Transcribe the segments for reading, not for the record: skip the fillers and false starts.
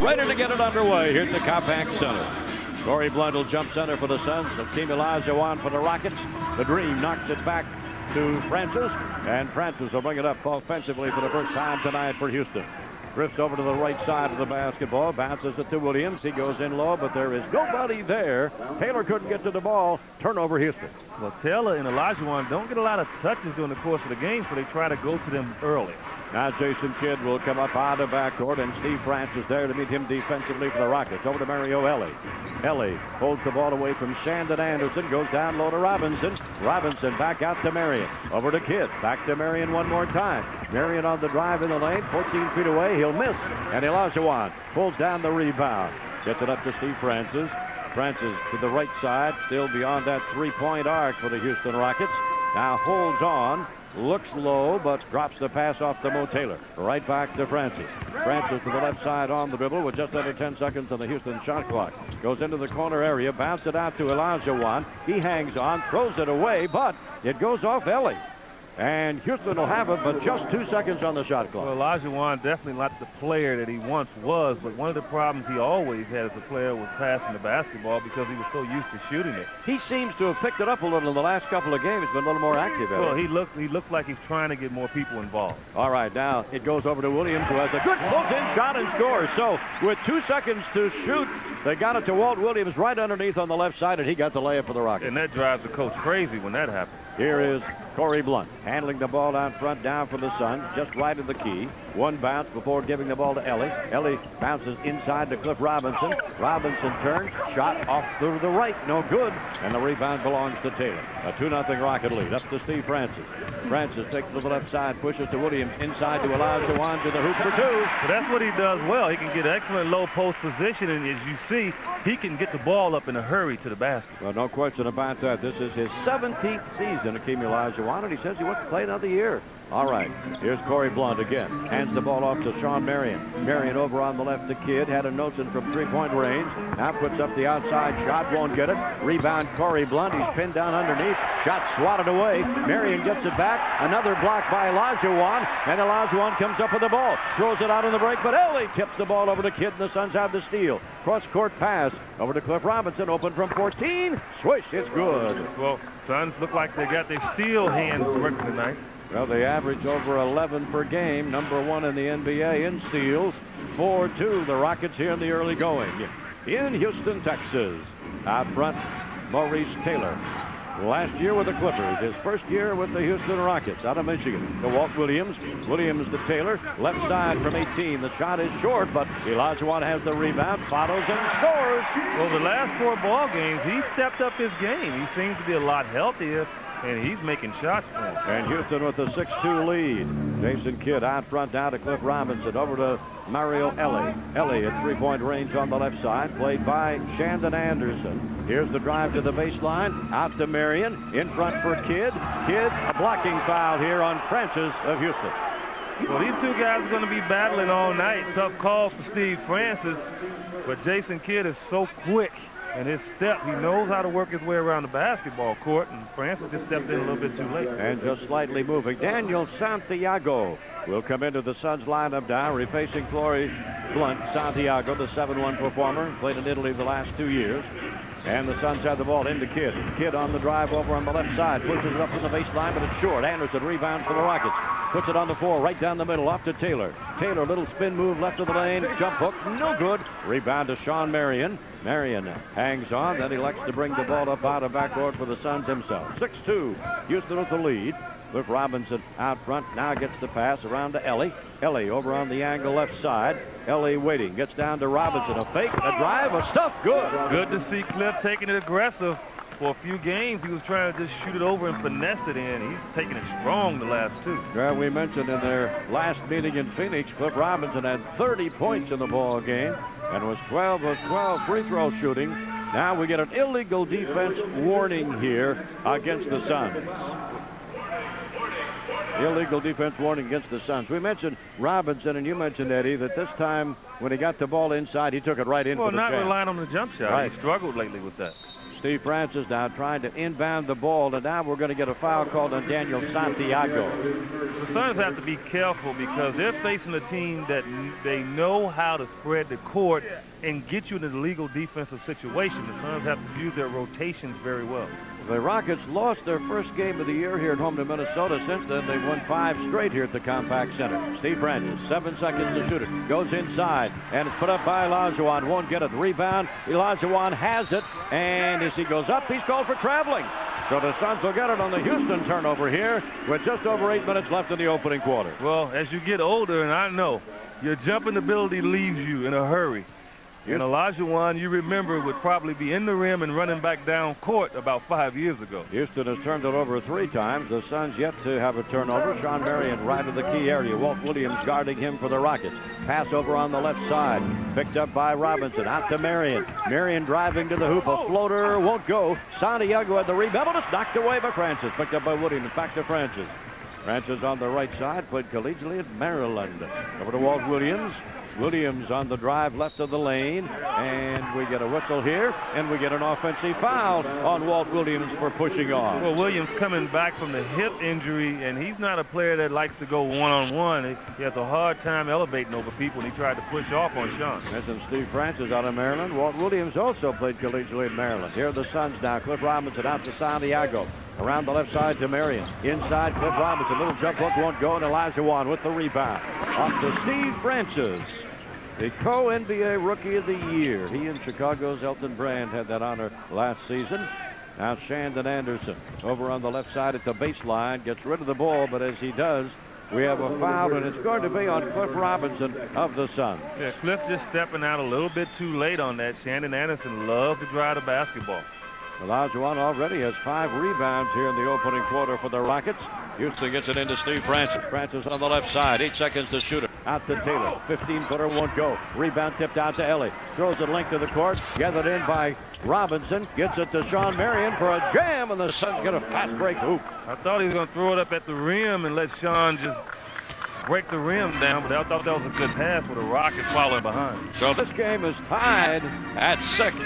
ready to get it underway. Here's the compact center. Corey Blunt will jump center for the Suns. Hakeem Olajuwon for the Rockets. The Dream knocks it back to Francis, and Francis will bring it up offensively for the first time tonight for Houston. Drifts over to the right side of the basketball, bounces it to Williams. He goes in low, but there is nobody there. Taylor couldn't get to the ball. Turnover, Houston. Well, Taylor and Olajuwon don't get a lot of touches during the course of the game, so they try to go to them early. Now Jason Kidd will come up out of backcourt, and Steve Francis there to meet him defensively for the Rockets. Over to Mario Elie. Elie holds the ball away from Shandon Anderson, goes down low to Robinson. Robinson back out to Marion. Over to Kidd. Back to Marion one more time. Marion on the drive in the lane, 14 feet away. He'll miss, and Olajuwon pulls down the rebound. Gets it up to Steve Francis. Francis to the right side, still beyond that three-point arc for the Houston Rockets. Now holds on. Looks low, but drops the pass off to Mo Taylor. Right back to Francis. Francis to the left side on the dribble with just under 10 seconds on the Houston shot clock. Goes into the corner area, bounced it out to Olajuwon. He hangs on, throws it away, but it goes off Elie. And Houston will have it, but just 2 seconds on the shot clock. Well, Olajuwon definitely not the player that he once was, but one of the problems he always had as a player was passing the basketball because he was so used to shooting it. He seems to have picked it up a little in the last couple of games, been a little more active. Well, he looks like he's trying to get more people involved. All right, now it goes over to Williams, who has a good close-in shot and scores. So with 2 seconds to shoot, they got it to Walt Williams right underneath on the left side, and he got the layup for the Rockets. And that drives the coach crazy when that happens. Here is Corey Blunt handling the ball out front, down for the Suns, just right of the key. One bounce before giving the ball to Elie. Elie bounces inside to Cliff Robinson. Robinson turns, shot off to the right, no good, and the rebound belongs to Taylor. A 2-0 Rocket lead. Up to Steve Francis. Francis takes to the left side, pushes to Williams, inside to Olajuwon to the hoop for two. So that's what he does well. He can get excellent low post position, and as you see, he can get the ball up in a hurry to the basket. Well, no question about that. This is his 17th season, Hakeem Olajuwon, and he says he wants to play another year. All right, here's Corey Blunt again. Hands the ball off to Shawn Marion. Marion over on the left to Kidd. Had a notion from three-point range. Now puts up the outside shot. Won't get it. Rebound Corey Blunt. He's pinned down underneath. Shot swatted away. Marion gets it back. Another block by Olajuwon. And Olajuwon comes up with the ball. Throws it out on the break, but Elie tips the ball over to Kidd, and the Suns have the steal. Cross-court pass over to Cliff Robinson. Open from 14. Swish, it's good. Well, Suns look like they got their steal hands working tonight. Well, they average over 11 per game. Number one in the NBA in steals. 4-2, the Rockets here in the early going. In Houston, Texas. Out front, Maurice Taylor. Last year with the Clippers. His first year with the Houston Rockets out of Michigan. To Walt Williams. Williams to Taylor. Left side from 18. The shot is short, but Olajuwon has the rebound. Follows and scores. Well, the last 4 ball games, he stepped up his game. He seems to be a lot healthier, and he's making shots for him. And Houston with a 6-2 lead. Jason Kidd out front down to Cliff Robinson. Over to Mario Elie. Elie at three-point range on the left side. Played by Shandon Anderson. Here's the drive to the baseline. Out to Marion. In front for Kidd. Kidd, a blocking foul here on Francis of Houston. Well, these two guys are going to be battling all night. Tough calls for Steve Francis. But Jason Kidd is so quick. And his step, he knows how to work his way around the basketball court, and Francis just stepped in a little bit too late. And just slightly moving. Daniel Santiago will come into the Suns lineup now, refacing Corey Blunt. Santiago, the 7-1 performer, played in Italy the last 2 years. And the Suns have the ball into Kidd. Kidd on the drive over on the left side, pushes it up from the baseline, but it's short. Anderson rebounds for the Rockets. Puts it on the floor, right down the middle, off to Taylor. Taylor, little spin move left of the lane, jump hook, no good. Rebound to Shawn Marion. Marion hangs on, then elects to bring the ball up out of backcourt for the Suns himself. 6-2, Houston with the lead. Cliff Robinson out front, now gets the pass around to Elie. Elie over on the angle left side. Elie waiting, gets down to Robinson. A fake, a drive, a stuff, good. Good to see Cliff taking it aggressive. For a few games, he was trying to just shoot it over and finesse it in. He's taking it strong the last 2. Well, we mentioned in their last meeting in Phoenix, Cliff Robinson had 30 points in the ball game and was 12 of 12 free throw shooting. Now we get an illegal defense warning here against the Suns. Illegal defense warning against the Suns. We mentioned Robinson, and you mentioned, Eddie, that this time when he got the ball inside, he took it right in for the Well, not jam. relying on the jump shot. Right. He struggled lately with that. Steve Francis now trying to inbound the ball, and now we're going to get a foul called on Daniel Santiago. The Suns have to be careful because they're facing a team that they know how to spread the court and get you in an illegal defensive situation. The Suns have to use their rotations very well. The Rockets lost their first game of the year here at home to Minnesota. Since then, they've won 5 straight here at the Compaq Center. Steve Francis, 7 seconds to shoot it. Goes inside, and it's put up by Olajuwon. Won't get it. Rebound. Olajuwon has it, and as he goes up, he's called for traveling. So the Suns will get it on the Houston turnover here with just over 8 minutes left in the opening quarter. Well, as you get older, and I know, your jumping ability leaves you in a hurry. And Olajuwon, you remember, would probably be in the rim and running back down court about 5 years ago. Houston has turned it over 3 times. The Suns yet to have a turnover. Shawn Marion right of the key area. Walt Williams guarding him for the Rockets. Pass over on the left side. Picked up by Robinson. Out to Marion. Marion driving to the hoop. A floater won't go. Santiago had the rebound, but it's knocked away by Francis. Picked up by Williams. Back to Francis. Francis on the right side. Played collegiately at Maryland. Over to Walt Williams. Williams on the drive left of the lane, and we get a whistle here, and we get an offensive foul on Walt Williams for pushing off. Well, Williams coming back from the hip injury, and he's not a player that likes to go one-on-one. He has a hard time elevating over people, and he tried to push off on Shawn. Mentioned Steve Francis out of Maryland. Walt Williams also played collegiately in Maryland. Here are the Suns now. Cliff Robinson out to Santiago. Around the left side to Marion. Inside, Cliff Robinson. Little jump hook won't go, and Olajuwon with the rebound. Off to Steve Francis. The co-NBA Rookie of the Year. He and Chicago's Elton Brand had that honor last season. Now Shandon Anderson over on the left side at the baseline. Gets rid of the ball, but as he does, we have a foul, and it's going to be on Cliff Robinson of the Suns. Yeah, Cliff just stepping out a little bit too late on that. Shandon Anderson loves to drive the basketball. Olajuwon already has 5 rebounds here in the opening quarter for the Rockets. Houston gets it into Steve Francis. Francis on the left side. 8 seconds to shoot it. Out to Taylor. 15-footer won't go. Rebound tipped out to Ellie. Throws it length of the court. Gathered in by Robinson. Gets it to Shawn Marion for a jam, and the Suns get a fast break hoop. I thought he was going to throw it up at the rim and let Shawn just break the rim down, but I thought that was a good pass with the Rockets following behind. So this game is tied at 6.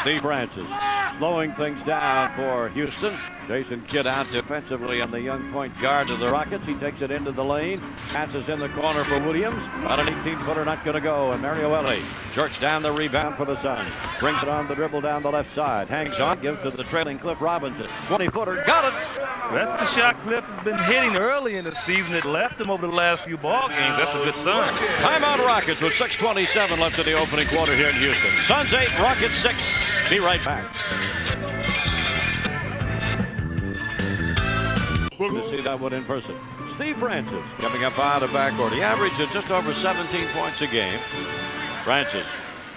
Steve Francis slowing things down for Houston. Jason Kidd out defensively on the young point guard of the Rockets. He takes it into the lane. Passes in the corner for Williams. About an 18-footer not going to go. And Mario Elie jerks down the rebound for the Suns. Brings it on the dribble down the left side. Hangs on. Gives to the trailing Cliff Robinson. 20-footer. Got it. That's the shot Cliff has been hitting early in the season. It left him over the last few ball games. That's a good sign. Timeout Rockets with 6:27 left in the opening quarter here in Houston. Suns 8, Rockets 6. Be right back. To see that one in person. Steve Francis coming up out of the backcourt. He averages just over 17 points a game. Francis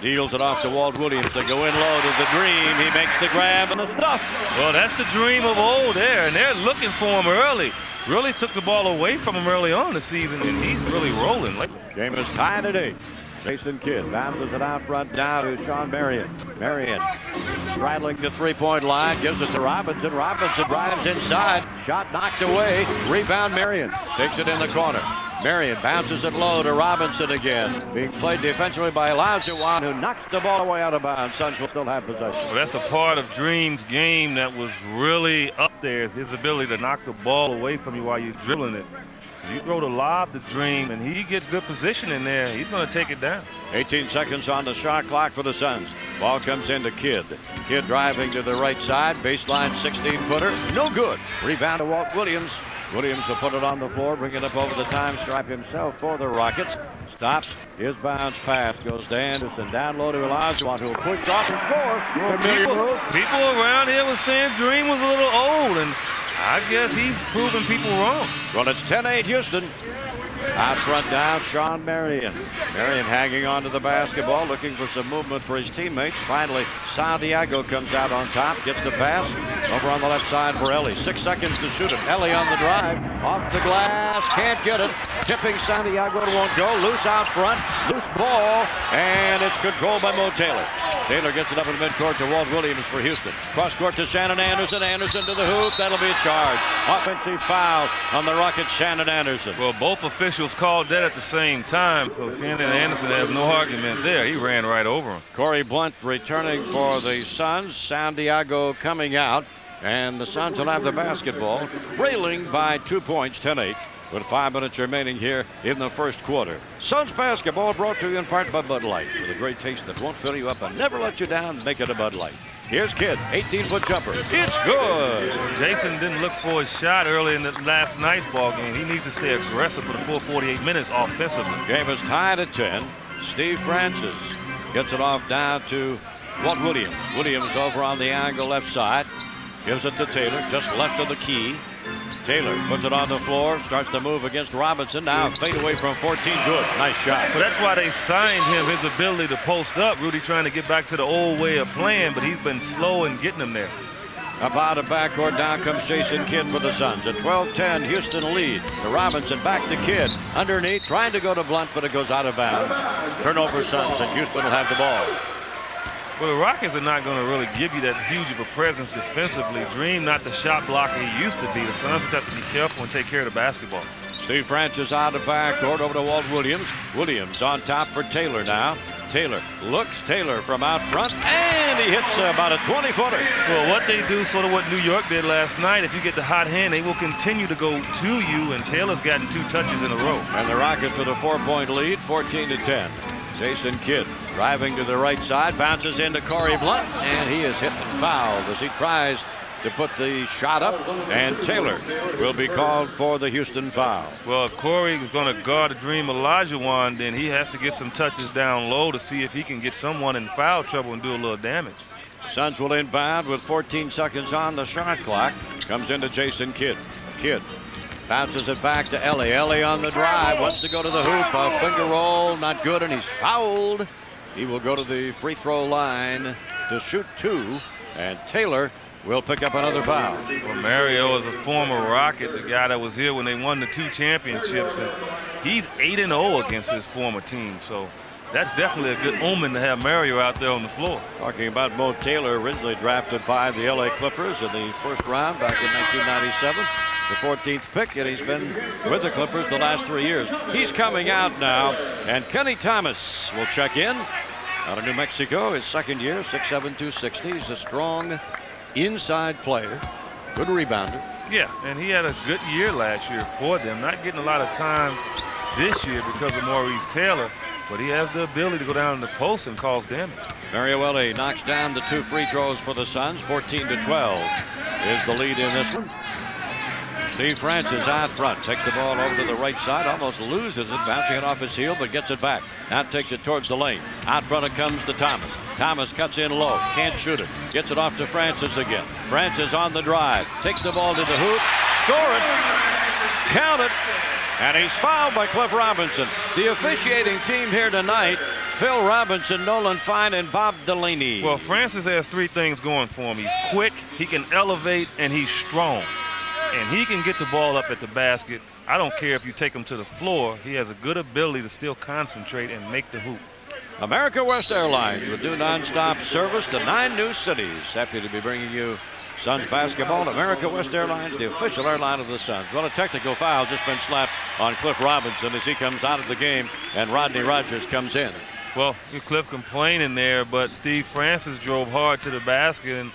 deals it off to Walt Williams. They go in low to the Dream. He makes the grab and the stuff. Well, that's the Dream of old there, and they're looking for him early. Really took the ball away from him early on in the season, and he's really rolling. Game is tied at 8. Jason Kidd bounces it out front now to Shawn Marion. Marion straddling the three-point line, gives it to Robinson. Robinson drives inside. Shot knocked away. Rebound Marion. Takes it in the corner. Marion bounces it low to Robinson again. Being played defensively by Olajuwon, who knocks the ball away out of bounds. Suns will still have possession. Well, that's a part of Dream's game that was really up there, his ability to knock the ball away from you while you're dribbling it. You throw the lob to Dream, and he gets good position in there. He's going to take it down. 18 seconds on the shot clock for the Suns. Ball comes into Kidd. Kidd driving to the right side. Baseline 16-footer. No good. Rebound to Walt Williams. Williams will put it on the floor, bring it up over the time stripe himself for the Rockets. Stops. His bounce pass goes to Anderson. Down low to Olajuwon, who will push off and score. People around here were saying Dream was a little old, and I guess he's proving people wrong. Well, it's 10-8 Houston. Out front down, Shawn Marion. Marion hanging on to the basketball, looking for some movement for his teammates. Finally, Santiago comes out on top, gets the pass. Over on the left side for Elie. 6 seconds to shoot it. Elie on the drive. Off the glass, can't get it. Tipping Santiago, won't go. Loose out front. Loose ball, and it's controlled by Mo Taylor. Taylor gets it up in the midcourt to Walt Williams for Houston. Cross court to Shannon Anderson. Anderson to the hoop. That'll be a charge. Offensive foul on the Rockets, Shannon Anderson. Well, both officials called that at the same time. So Shannon Anderson has no argument there. He ran right over him. Corey Blunt returning for the Suns. San Diego coming out. And the Suns will have the basketball, trailing by 2 points, 10-8. With 5 minutes remaining here in the first quarter. Suns basketball brought to you in part by Bud Light. With a great taste that won't fill you up and never let you down, make it a Bud Light. Here's Kidd, 18-foot jumper. It's good. Jason didn't look for his shot early in the last night's ball game. He needs to stay aggressive for the full 48 minutes offensively. Game is tied at 10. Steve Francis gets it off down to Walt Williams. Williams over on the angle left side. Gives it to Taylor, just left of the key. Taylor puts it on the floor, starts to move against Robinson. Now fade away from 14, good. Nice shot. Well, that's why they signed him, his ability to post up. Rudy trying to get back to the old way of playing, but he's been slow in getting him there. Up out of backcourt, down comes Jason Kidd for the Suns. At 12-10, Houston lead. To Robinson, back to Kidd. Underneath, trying to go to Blunt, but it goes out of bounds. Turnover Suns, and Houston will have the ball. Well, the Rockets are not going to really give you that huge of a presence defensively. Dream not the shot blocker he used to be. The Suns just have to be careful and take care of the basketball. Steve Francis out of backcourt over to Walt Williams. Williams on top for Taylor now. Taylor looks. Taylor from out front, and he hits about a 20-footer. Well, what they do, sort of what New York did last night, if you get the hot hand, they will continue to go to you, and Taylor's gotten 2 touches in a row. And the Rockets with a 4-point lead, 14-10. Jason Kidd driving to the right side, bounces into Corey Blunt, and he is hit and fouled as he tries to put the shot up, and Taylor will be called for the Houston foul. Well, if Corey is going to guard the Dream Olajuwon, then he has to get some touches down low to see if he can get someone in foul trouble and do a little damage. Suns will inbound with 14 seconds on the shot clock. Comes into Jason Kidd. Kidd bounces it back to Ellie. Ellie on the drive, wants to go to the hoop. A finger roll, not good, and he's fouled. He will go to the free throw line to shoot 2, and Taylor will pick up another foul. Well, Mario is a former Rocket, the guy that was here when they won the 2 championships, and he's 8-0 against his former team, so that's definitely a good omen to have Mario out there on the floor. Talking about Mo Taylor, originally drafted by the LA Clippers in the first round back in 1997. The 14th pick, and he's been with the Clippers the last 3 years. He's coming out now, and Kenny Thomas will check in out of New Mexico, his second year, 6'7", 260. He's a strong inside player, good rebounder. Yeah, and he had a good year last year for them. Not getting a lot of time this year because of Maurice Taylor, but he has the ability to go down in the post and cause damage. Mario Ellie knocks down the 2 free throws for the Suns. 14-12 is the lead in this one. Steve Francis out front, takes the ball over to the right side, almost loses it, bouncing it off his heel, but gets it back. Now takes it towards the lane. Out front it comes to Thomas. Thomas cuts in low, can't shoot it. Gets it off to Francis again. Francis on the drive, takes the ball to the hoop, score it, count it, and he's fouled by Cliff Robinson. The officiating team here tonight, Phil Robinson, Nolan Fine, and Bob Delaney. Well, Francis has 3 things going for him. He's quick, he can elevate, and he's strong. And he can get the ball up at the basket. I don't care if you take him to the floor. He has a good ability to still concentrate and make the hoop. America West Airlines will do nonstop service to 9 new cities. Happy to be bringing you Suns basketball. America West Airlines, the official airline of the Suns. Well, a technical foul just been slapped on Cliff Robinson as he comes out of the game, and Rodney Rogers comes in. Well, Cliff complaining there, but Steve Francis drove hard to the basket, and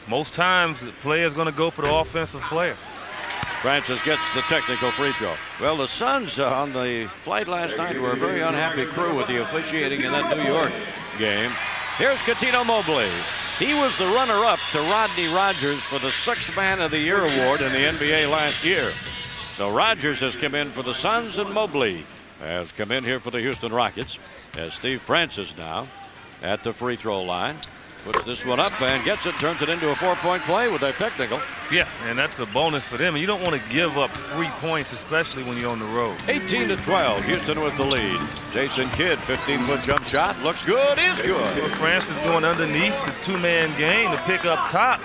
most times the player's going to go for the offensive player. Francis gets the technical free throw. Well, the Suns on the flight last night were a very unhappy crew with the officiating in that New York game. Here's Cuttino Mobley. He was the runner-up to Rodney Rogers for the 6th Man of the Year award in the NBA last year. So Rogers has come in for the Suns, and Mobley has come in here for the Houston Rockets. As Steve Francis now at the free throw line. Puts this one up and gets it, turns it into a 4-point play with that technical. Yeah, and that's a bonus for them. And you don't want to give up 3 points, especially when you're on the road. 18-12, Houston with the lead. Jason Kidd, 15-foot jump shot. Looks good, is good. Well, Francis going underneath the two-man game to pick up top,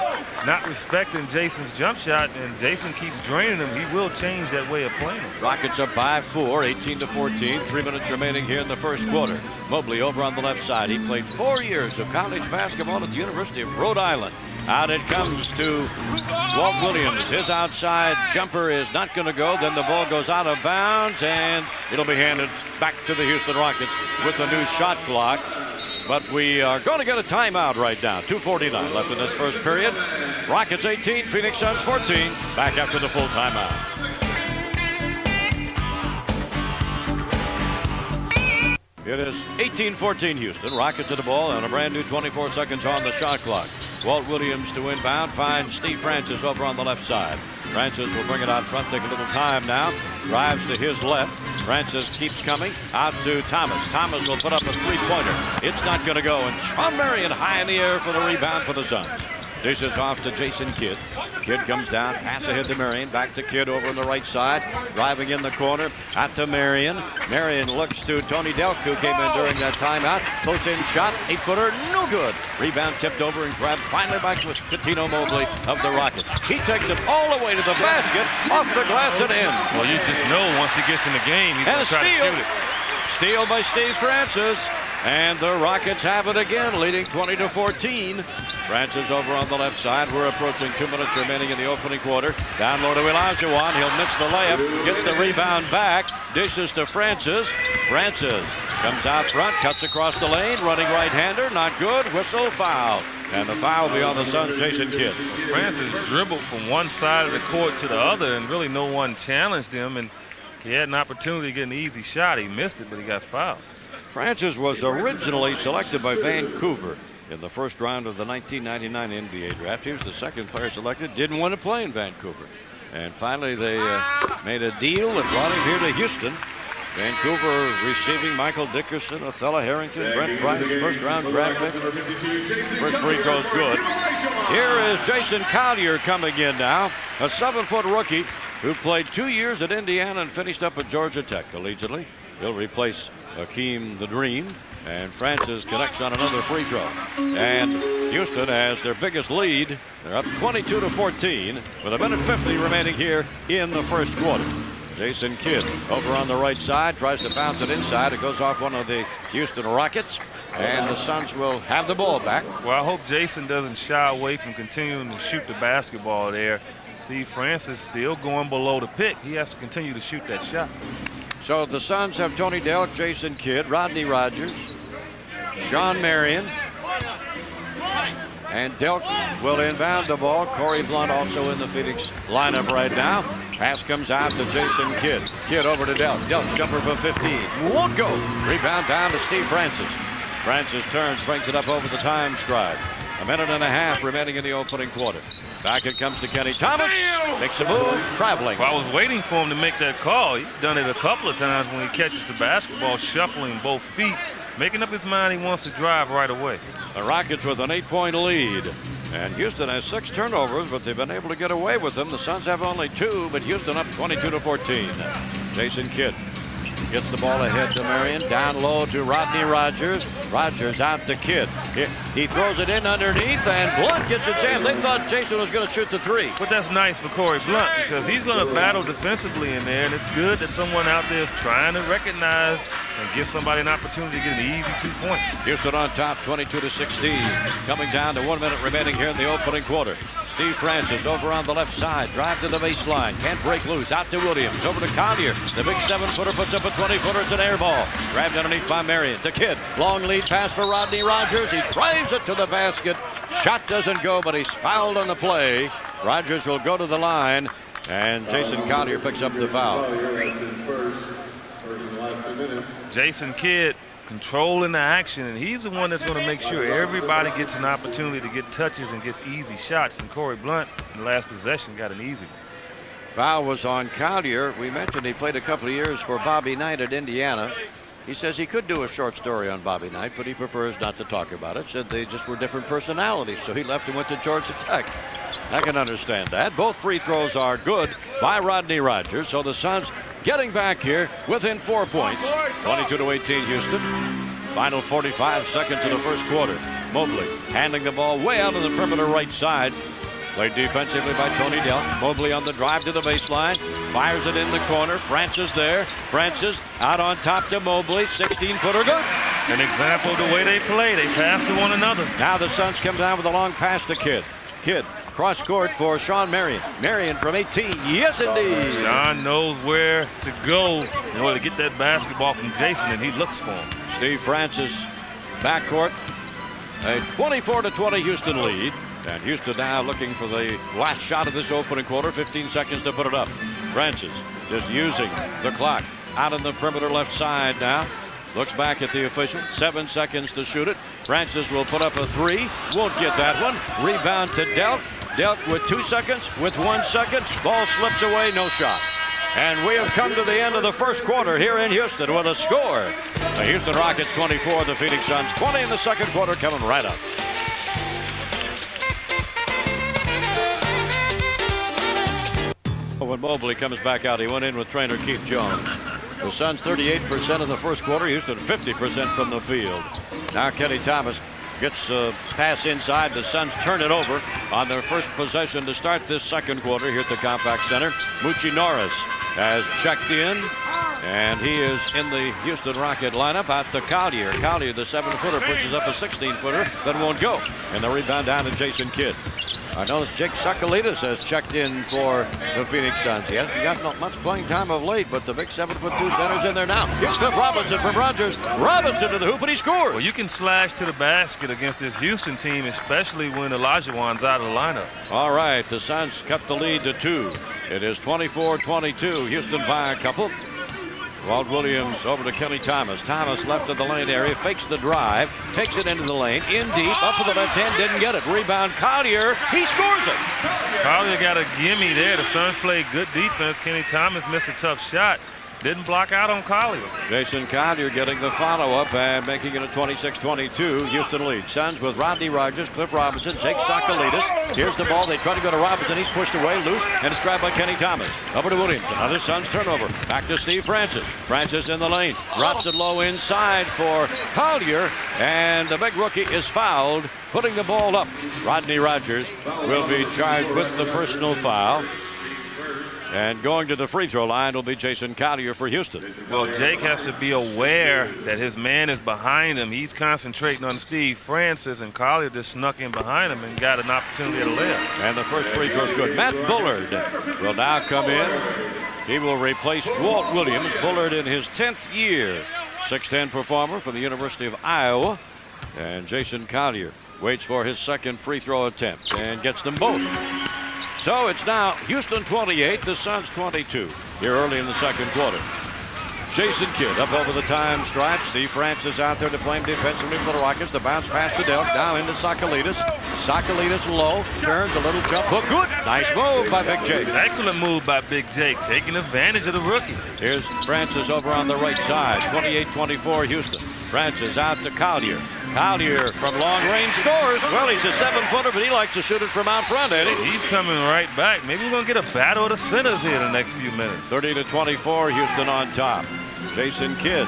not respecting Jason's jump shot, and Jason keeps draining him. He will change that way of playing. Rockets up by 4, 18-14. 3 minutes remaining here in the first quarter. Mobley over on the left side. He played 4 years of college basketball at the University of Rhode Island. Out it comes to Walt Williams. His outside jumper is not going to go. Then the ball goes out of bounds, and it'll be handed back to the Houston Rockets with a new shot clock. But we are going to get a timeout right now. 2:49 left in this first period. Rockets 18, Phoenix Suns 14. Back after the full timeout. It is 18-14 Houston. Rockets to the ball and a brand new 24 seconds on the shot clock. Walt Williams to inbound, finds Steve Francis over on the left side. Francis will bring it out front, take a little time now. Drives to his left. Francis keeps coming out to Thomas. Thomas will put up a three-pointer. It's not going to go, and Shawn Marion high in the air for the rebound for the Suns. Dishes off to Jason Kidd. Kidd comes down, pass ahead to Marion. Back to Kidd over on the right side. Driving in the corner. Out to Marion. Marion looks to Tony Delk, who came in during that timeout. Post-in shot. 8-footer. No good. Rebound tipped over and grabbed finally back to Cuttino Mobley of the Rockets. He takes it all the way to the basket. Off the glass and in. Well, you just know once he gets in the game, he's going to try to shoot it. Steal by Steve Francis. And the Rockets have it again, leading 20-14. Francis over on the left side. We're approaching 2 minutes remaining in the opening quarter. Down low to Olajuwon. He'll miss the layup. Gets the rebound back. Dishes to Francis. Francis comes out front, cuts across the lane. Running right-hander. Not good. Whistle, foul. And the foul will be on the Suns' Jason Kidd. Francis dribbled from one side of the court to the other, and really no one challenged him. And he had an opportunity to get an easy shot. He missed it, but he got fouled. Francis was originally selected by Vancouver in the first round of the 1999 NBA draft. He was the second player selected, didn't want to play in Vancouver. And finally they made a deal and brought him here to Houston. Vancouver receiving Michael Dickerson, Othello Harrington, Brent Price, first round draft pick. First free throw's good. Here is Jason Collier coming in now, a 7-foot rookie who played 2 years at Indiana and finished up at Georgia Tech collegiately. He'll replace Hakeem the Dream, and Francis connects on another free throw. And Houston has their biggest lead. They're up 22-14 with 1:50 remaining here in the first quarter. Jason Kidd over on the right side, tries to bounce it inside. It goes off one of the Houston Rockets, and the Suns will have the ball back. Well, I hope Jason doesn't shy away from continuing to shoot the basketball there. Steve Francis still going below the pick. He has to continue to shoot that shot. So the Suns have Tony Delk, Jason Kidd, Rodney Rogers, Shawn Marion, and Delk will inbound the ball. Corey Blunt also in the Phoenix lineup right now. Pass comes out to Jason Kidd. Kidd over to Delk. Delk jumper from 15. Won't go. Rebound down to Steve Francis. Francis turns, brings it up over the time scribe. 1.5 minutes remaining in the opening quarter. Back it comes to Kenny Thomas. Makes a move, traveling. Well, I was waiting for him to make that call. He's done it a couple of times when he catches the basketball, shuffling both feet, making up his mind he wants to drive right away. The Rockets with an 8-point lead. And Houston has 6 turnovers, but they've been able to get away with them. The Suns have only 2, but Houston up 22-14. Jason Kidd gets the ball ahead to Marion. Down low to Rodney Rogers. Rogers out to Kidd. He throws it in underneath, and Blunt gets a jam. They thought Jason was going to shoot the 3. But that's nice for Corey Blunt because he's going to battle defensively in there, and it's good that someone out there is trying to recognize and give somebody an opportunity to get an easy 2 points. Houston on top, 22-16. Coming down to 1 minute remaining here in the opening quarter. Steve Francis over on the left side. Drive to the baseline. Can't break loose. Out to Williams. Over to Collier. The big 7-footer puts up a 20-footer. It's an air ball. Grabbed underneath by Marion. To Kidd. Long lead pass for Rodney Rogers. He drives it to the basket. Shot doesn't go, but he's fouled on the play. Rogers will go to the line, and Jason Collier picks up the foul. Jason Kidd controlling the action, and he's the one that's going to make sure everybody gets an opportunity to get touches and gets easy shots. And Corey Blunt in the last possession got an easy one. Foul was on Collier. We mentioned he played a couple of years for Bobby Knight at Indiana. He says he could do a short story on Bobby Knight, but he prefers not to talk about it. Said they just were different personalities, so he left and went to Georgia Tech. I can understand that. Both free throws are good by Rodney Rogers. So the Suns getting back here within 4 points. 22-18 Houston. Final 45 seconds of the first quarter. Mobley handling the ball way out on the perimeter right side. Played defensively by Tony Delk. Mobley on the drive to the baseline. Fires it in the corner. Francis there. Francis out on top to Mobley. 16-footer good. An example of the way they play. They pass to one another. Now the Suns come down with a long pass to Kidd. Kidd cross court for Sean Marion. Marion from 18. Yes, indeed. Sean knows where to go in order to get that basketball from Jason, and he looks for him. Steve Francis backcourt. A 24-20 Houston lead. And Houston now looking for the last shot of this opening quarter. 15 seconds to put it up. Francis just using the clock. Out on the perimeter left side now. Looks back at the official. 7 seconds to shoot it. Francis will put up a three. Won't get that one. Rebound to Delk. Delk with 2 seconds. With 1 second. Ball slips away. No shot. And we have come to the end of the first quarter here in Houston with a score. The Houston Rockets 24. The Phoenix Suns 20 in the second quarter coming right up. When Mobley comes back out, he went in with trainer Keith Jones. The Suns 38% in the first quarter. Houston 50% from the field. Now Kenny Thomas gets a pass inside. The Suns turn it over on their first possession to start this second quarter here at the Compaq Center. Moochie Norris has checked in, and he is in the Houston Rocket lineup out to Collier. Collier, the 7-footer, pushes up a 16-footer that won't go. And the rebound down to Jason Kidd. I notice Jake Sakalidis has checked in for the Phoenix Suns. He hasn't gotten much playing time of late, but the big 7'2" center's in there now. Here's Cliff Robinson from Rogers. Robinson to the hoop, and he scores. Well, you can slash to the basket against this Houston team, especially when Olajuwon's out of the lineup. All right, the Suns cut the lead to 2. It is 24-22. Houston by a couple. Walt Williams over to Kenny Thomas. Thomas left of the lane area, fakes the drive, takes it into the lane, in deep, up to the left hand, didn't get it. Rebound, Collier, he scores it. Collier got a gimme there. The Suns played good defense. Kenny Thomas missed a tough shot. Didn't block out on Collier. Jason Collier getting the follow-up and making it a 26-22 Houston lead. Suns with Rodney Rogers, Cliff Robinson, Jake Sakalidis. Here's the ball. They try to go to Robinson. He's pushed away, loose, and it's grabbed by Kenny Thomas. Over to Williams. Another Suns turnover. Back to Steve Francis. Francis in the lane. Drops it low inside for Collier, and the big rookie is fouled, putting the ball up. Rodney Rogers will be charged with the personal foul. And going to the free throw line will be Jason Collier for Houston. Well, Jake has to be aware that his man is behind him. He's concentrating on Steve Francis, and Collier just snuck in behind him and got an opportunity at a layup. And the first free throw is good. Matt Bullard will now come in. He will replace Walt Williams. Bullard in his 10th year. 6'10" performer from the University of Iowa. And Jason Collier waits for his second free throw attempt and gets them both. So it's now Houston 28, the Suns 22 here early in the second quarter. Jason Kidd up over the time stripe. Steve Francis out there to play him defensively for the Rockets. The bounce pass to Delk, down into Sakalidis. Sakalidis low, turns a little jump hook. Good. Nice move by Big Jake. Excellent move by Big Jake, taking advantage of the rookie. Here's Francis over on the right side. 28-24 Houston. Francis out to Collier. Collier from long range scores. Well, he's a 7-footer, but he likes to shoot it from out front, Eddie. He's coming right back. Maybe we're going to get a battle of the centers here in the next few minutes. 30-24, Houston on top. Jason Kidd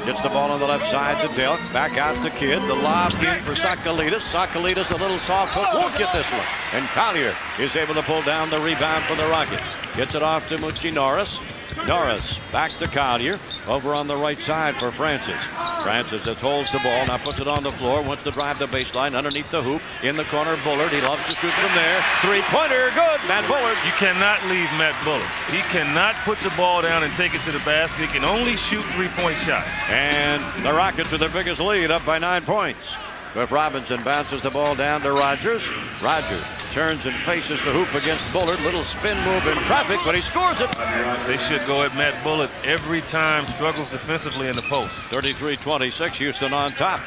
gets the ball on the left side to Delk. Back out to Kidd. The lob in for Sakalidis. Sakalidis, a little soft hook. Won't get this one. And Collier is able to pull down the rebound for the Rockets. Gets it off to Moochie Norris. Norris back to Collier. Over on the right side for Francis. Francis that holds the ball, now puts it on the floor, wants to drive the baseline underneath the hoop. In the corner, Bullard. He loves to shoot from there. Three-pointer, good. Matt Bullard. You cannot leave Matt Bullard. He cannot put the ball down and take it to the basket. He can only shoot three-point shots. And the Rockets with their biggest lead, up by 9 points. Cliff Robinson bounces the ball down to Rogers. Rogers turns and faces the hoop against Bullard. Little spin move in traffic, but he scores it. They should go at Matt Bullard every time, struggles defensively in the post. 33-26, Houston on top.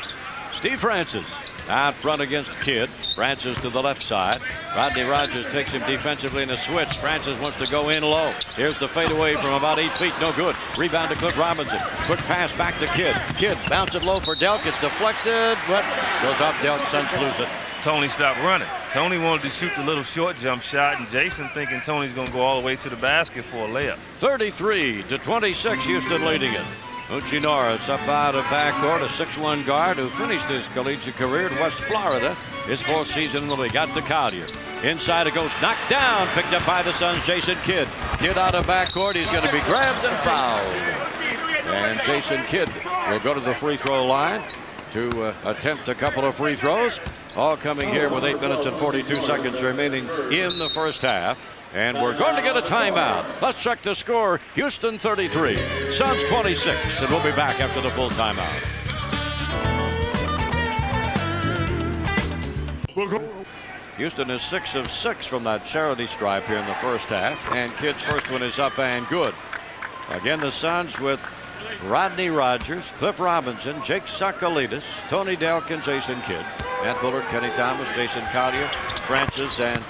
Steve Francis out front against Kidd. Francis to the left side. Rodney Rogers takes him defensively in a switch. Francis wants to go in low. Here's the fadeaway from about 8 feet. No good. Rebound to Cliff Robinson. Quick pass back to Kidd. Kidd bounce it low for Delk. It's deflected, but goes off Delk. Suns lose it. Tony stopped running. Tony wanted to shoot the little short jump shot, and Jason thinking Tony's going to go all the way to the basket for a layup. 33-26, Houston leading it. Moochie Norris up out of backcourt, a 6'1" guard who finished his collegiate career in West Florida, his 4th season in the league. Got to Collier. Inside it goes, knocked down, picked up by the Suns, Jason Kidd. Kidd out of backcourt, he's going to be grabbed and fouled. And Jason Kidd will go to the free throw line to attempt a couple of free throws. All coming here with 8 minutes and 42 seconds remaining in the first half. And we're going to get a timeout. Let's check the score. Houston 33, Suns 26. And we'll be back after the full timeout. Houston is 6 of 6 from that charity stripe here in the first half. And Kidd's first one is up and good. Again, the Suns with Rodney Rogers, Cliff Robinson, Jake Sakalidis, Tony Delk, and Jason Kidd. Matt Bullard, Kenny Thomas, Jason Collier, Francis, and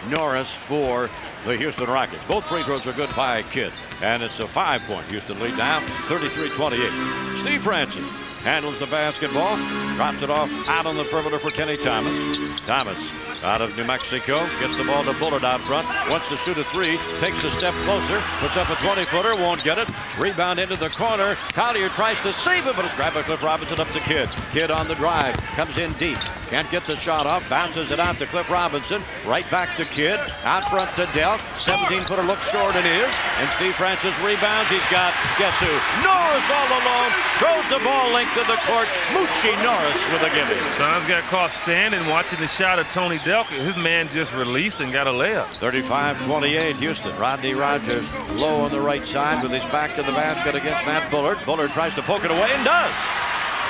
Norris for the Houston Rockets. Both free throws are good by Kidd. And it's a 5-point Houston lead now, 33-28. Steve Francis handles the basketball, drops it off out on the perimeter for Kenny Thomas. Thomas out of New Mexico gets the ball to Bullard out front, wants to shoot a 3, takes a step closer, puts up a 20-footer, won't get it. Rebound into the corner. Collier tries to save it, but it's grabbed by Cliff Robinson up to Kidd. Kidd on the drive, comes in deep, can't get the shot off, bounces it out to Cliff Robinson, right back to Kidd, out front to Delk. 17-footer looks short, it is, and Steve Francis rebounds. He's got, guess who? Norris all alone, throws the ball length to the court. Moochie Norris with a gimme. Suns got caught standing watching the shot of Tony Delk. His man just released and got a layup. 35-28 Houston. Rodney Rogers low on the right side with his back to the basket against Matt Bullard. Bullard tries to poke it away and does.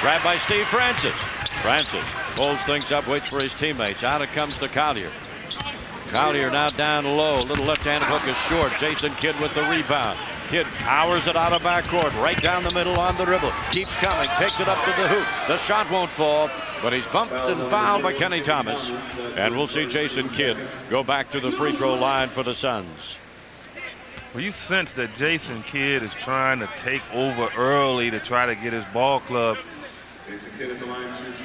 Grabbed by Steve Francis. Francis pulls things up, waits for his teammates. Out it comes to Collier. Collier now down low. Little left-hand hook is short. Jason Kidd with the rebound. Kidd powers it out of backcourt, right down the middle on the dribble. Keeps coming, takes it up to the hoop. The shot won't fall, but he's bumped and fouled by Kenny Thomas. And we'll see Jason Kidd go back to the free throw line for the Suns. Well, you sense that Jason Kidd is trying to take over early to try to get his ball club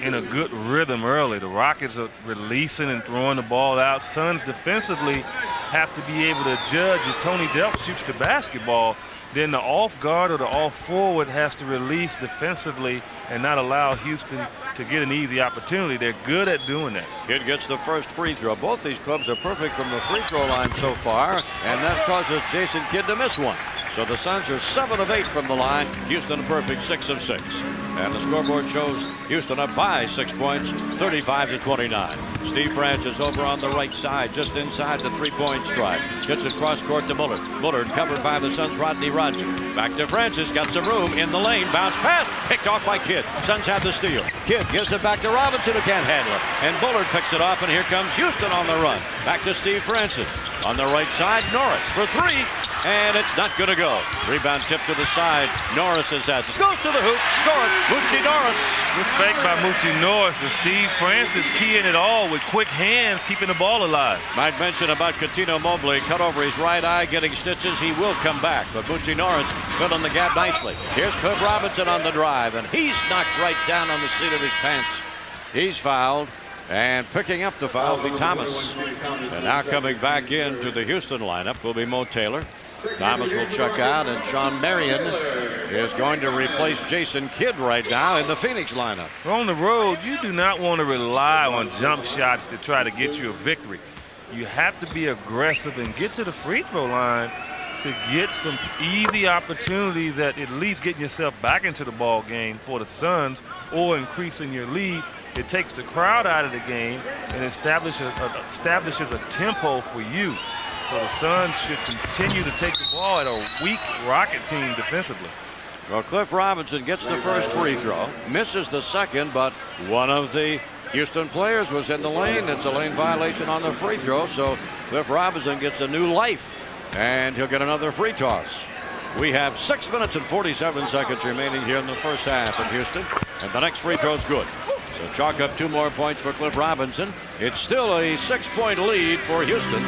in a good rhythm early. The Rockets are releasing and throwing the ball out. Suns defensively have to be able to judge if Tony Delk shoots the basketball, then the off guard or the off forward has to release defensively and not allow Houston to get an easy opportunity. They're good at doing that. Kidd gets the first free throw. Both these clubs are perfect from the free throw line so far, and that causes Jason Kidd to miss one. So the Suns are 7 of 8 from the line. Houston a perfect 6 of 6. And the scoreboard shows Houston up by 6 points, 35-29. Steve Francis over on the right side, just inside the 3-point stripe. Gets it cross court to Bullard. Bullard covered by the Suns' Rodney Rogers. Back to Francis, got some room in the lane. Bounce pass, picked off by Kidd. Suns have the steal. Kidd gives it back to Robinson, who can't handle it. And Bullard picks it off, and here comes Houston on the run. Back to Steve Francis. On the right side, Norris for 3. And it's not going to go. Rebound tip to the side. Norris has it. Goes to the hoop. Score it. Moochie Norris. Good fake by Moochie Norris. The Steve Francis keying it all with quick hands, keeping the ball alive. Might mention about Coutinho Mobley. Cut over his right eye, getting stitches. He will come back. But Moochie Norris filling the gap nicely. Here's Cliff Robinson on the drive. And he's knocked right down on the seat of his pants. He's fouled. And picking up the foul will be Thomas. And now coming back into the Houston lineup will be Mo Taylor. Thomas will check out, and Sean Marion is going to replace Jason Kidd right now in the Phoenix lineup. On the road, you do not want to rely on jump shots to try to get you a victory. You have to be aggressive and get to the free throw line to get some easy opportunities at least getting yourself back into the ball game for the Suns or increasing your lead. It takes the crowd out of the game and establishes a tempo for you. So the Suns should continue to take the ball at a weak Rocket team defensively. Well, Cliff Robinson gets the first free throw, misses the second, but one of the Houston players was in the lane. It's a lane violation on the free throw, so Cliff Robinson gets a new life, and he'll get another free toss. We have 6 minutes and 47 seconds remaining here in the first half in Houston, and the next free throw is good. So chalk up 2 more points for Cliff Robinson. It's still a 6-point lead for Houston.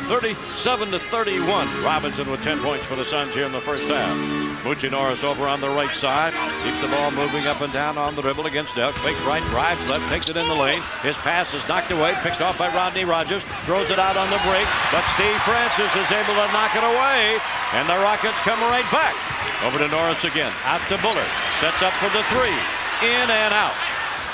37-31. Robinson with 10 points for the Suns here in the first half. Moochie Norris over on the right side. Keeps the ball moving up and down on the dribble against Delk. Fakes right, drives left, takes it in the lane. His pass is knocked away, picked off by Rodney Rogers. Throws it out on the break, but Steve Francis is able to knock it away. And the Rockets come right back. Over to Norris again. Out to Bullard. Sets up for the three. In and out.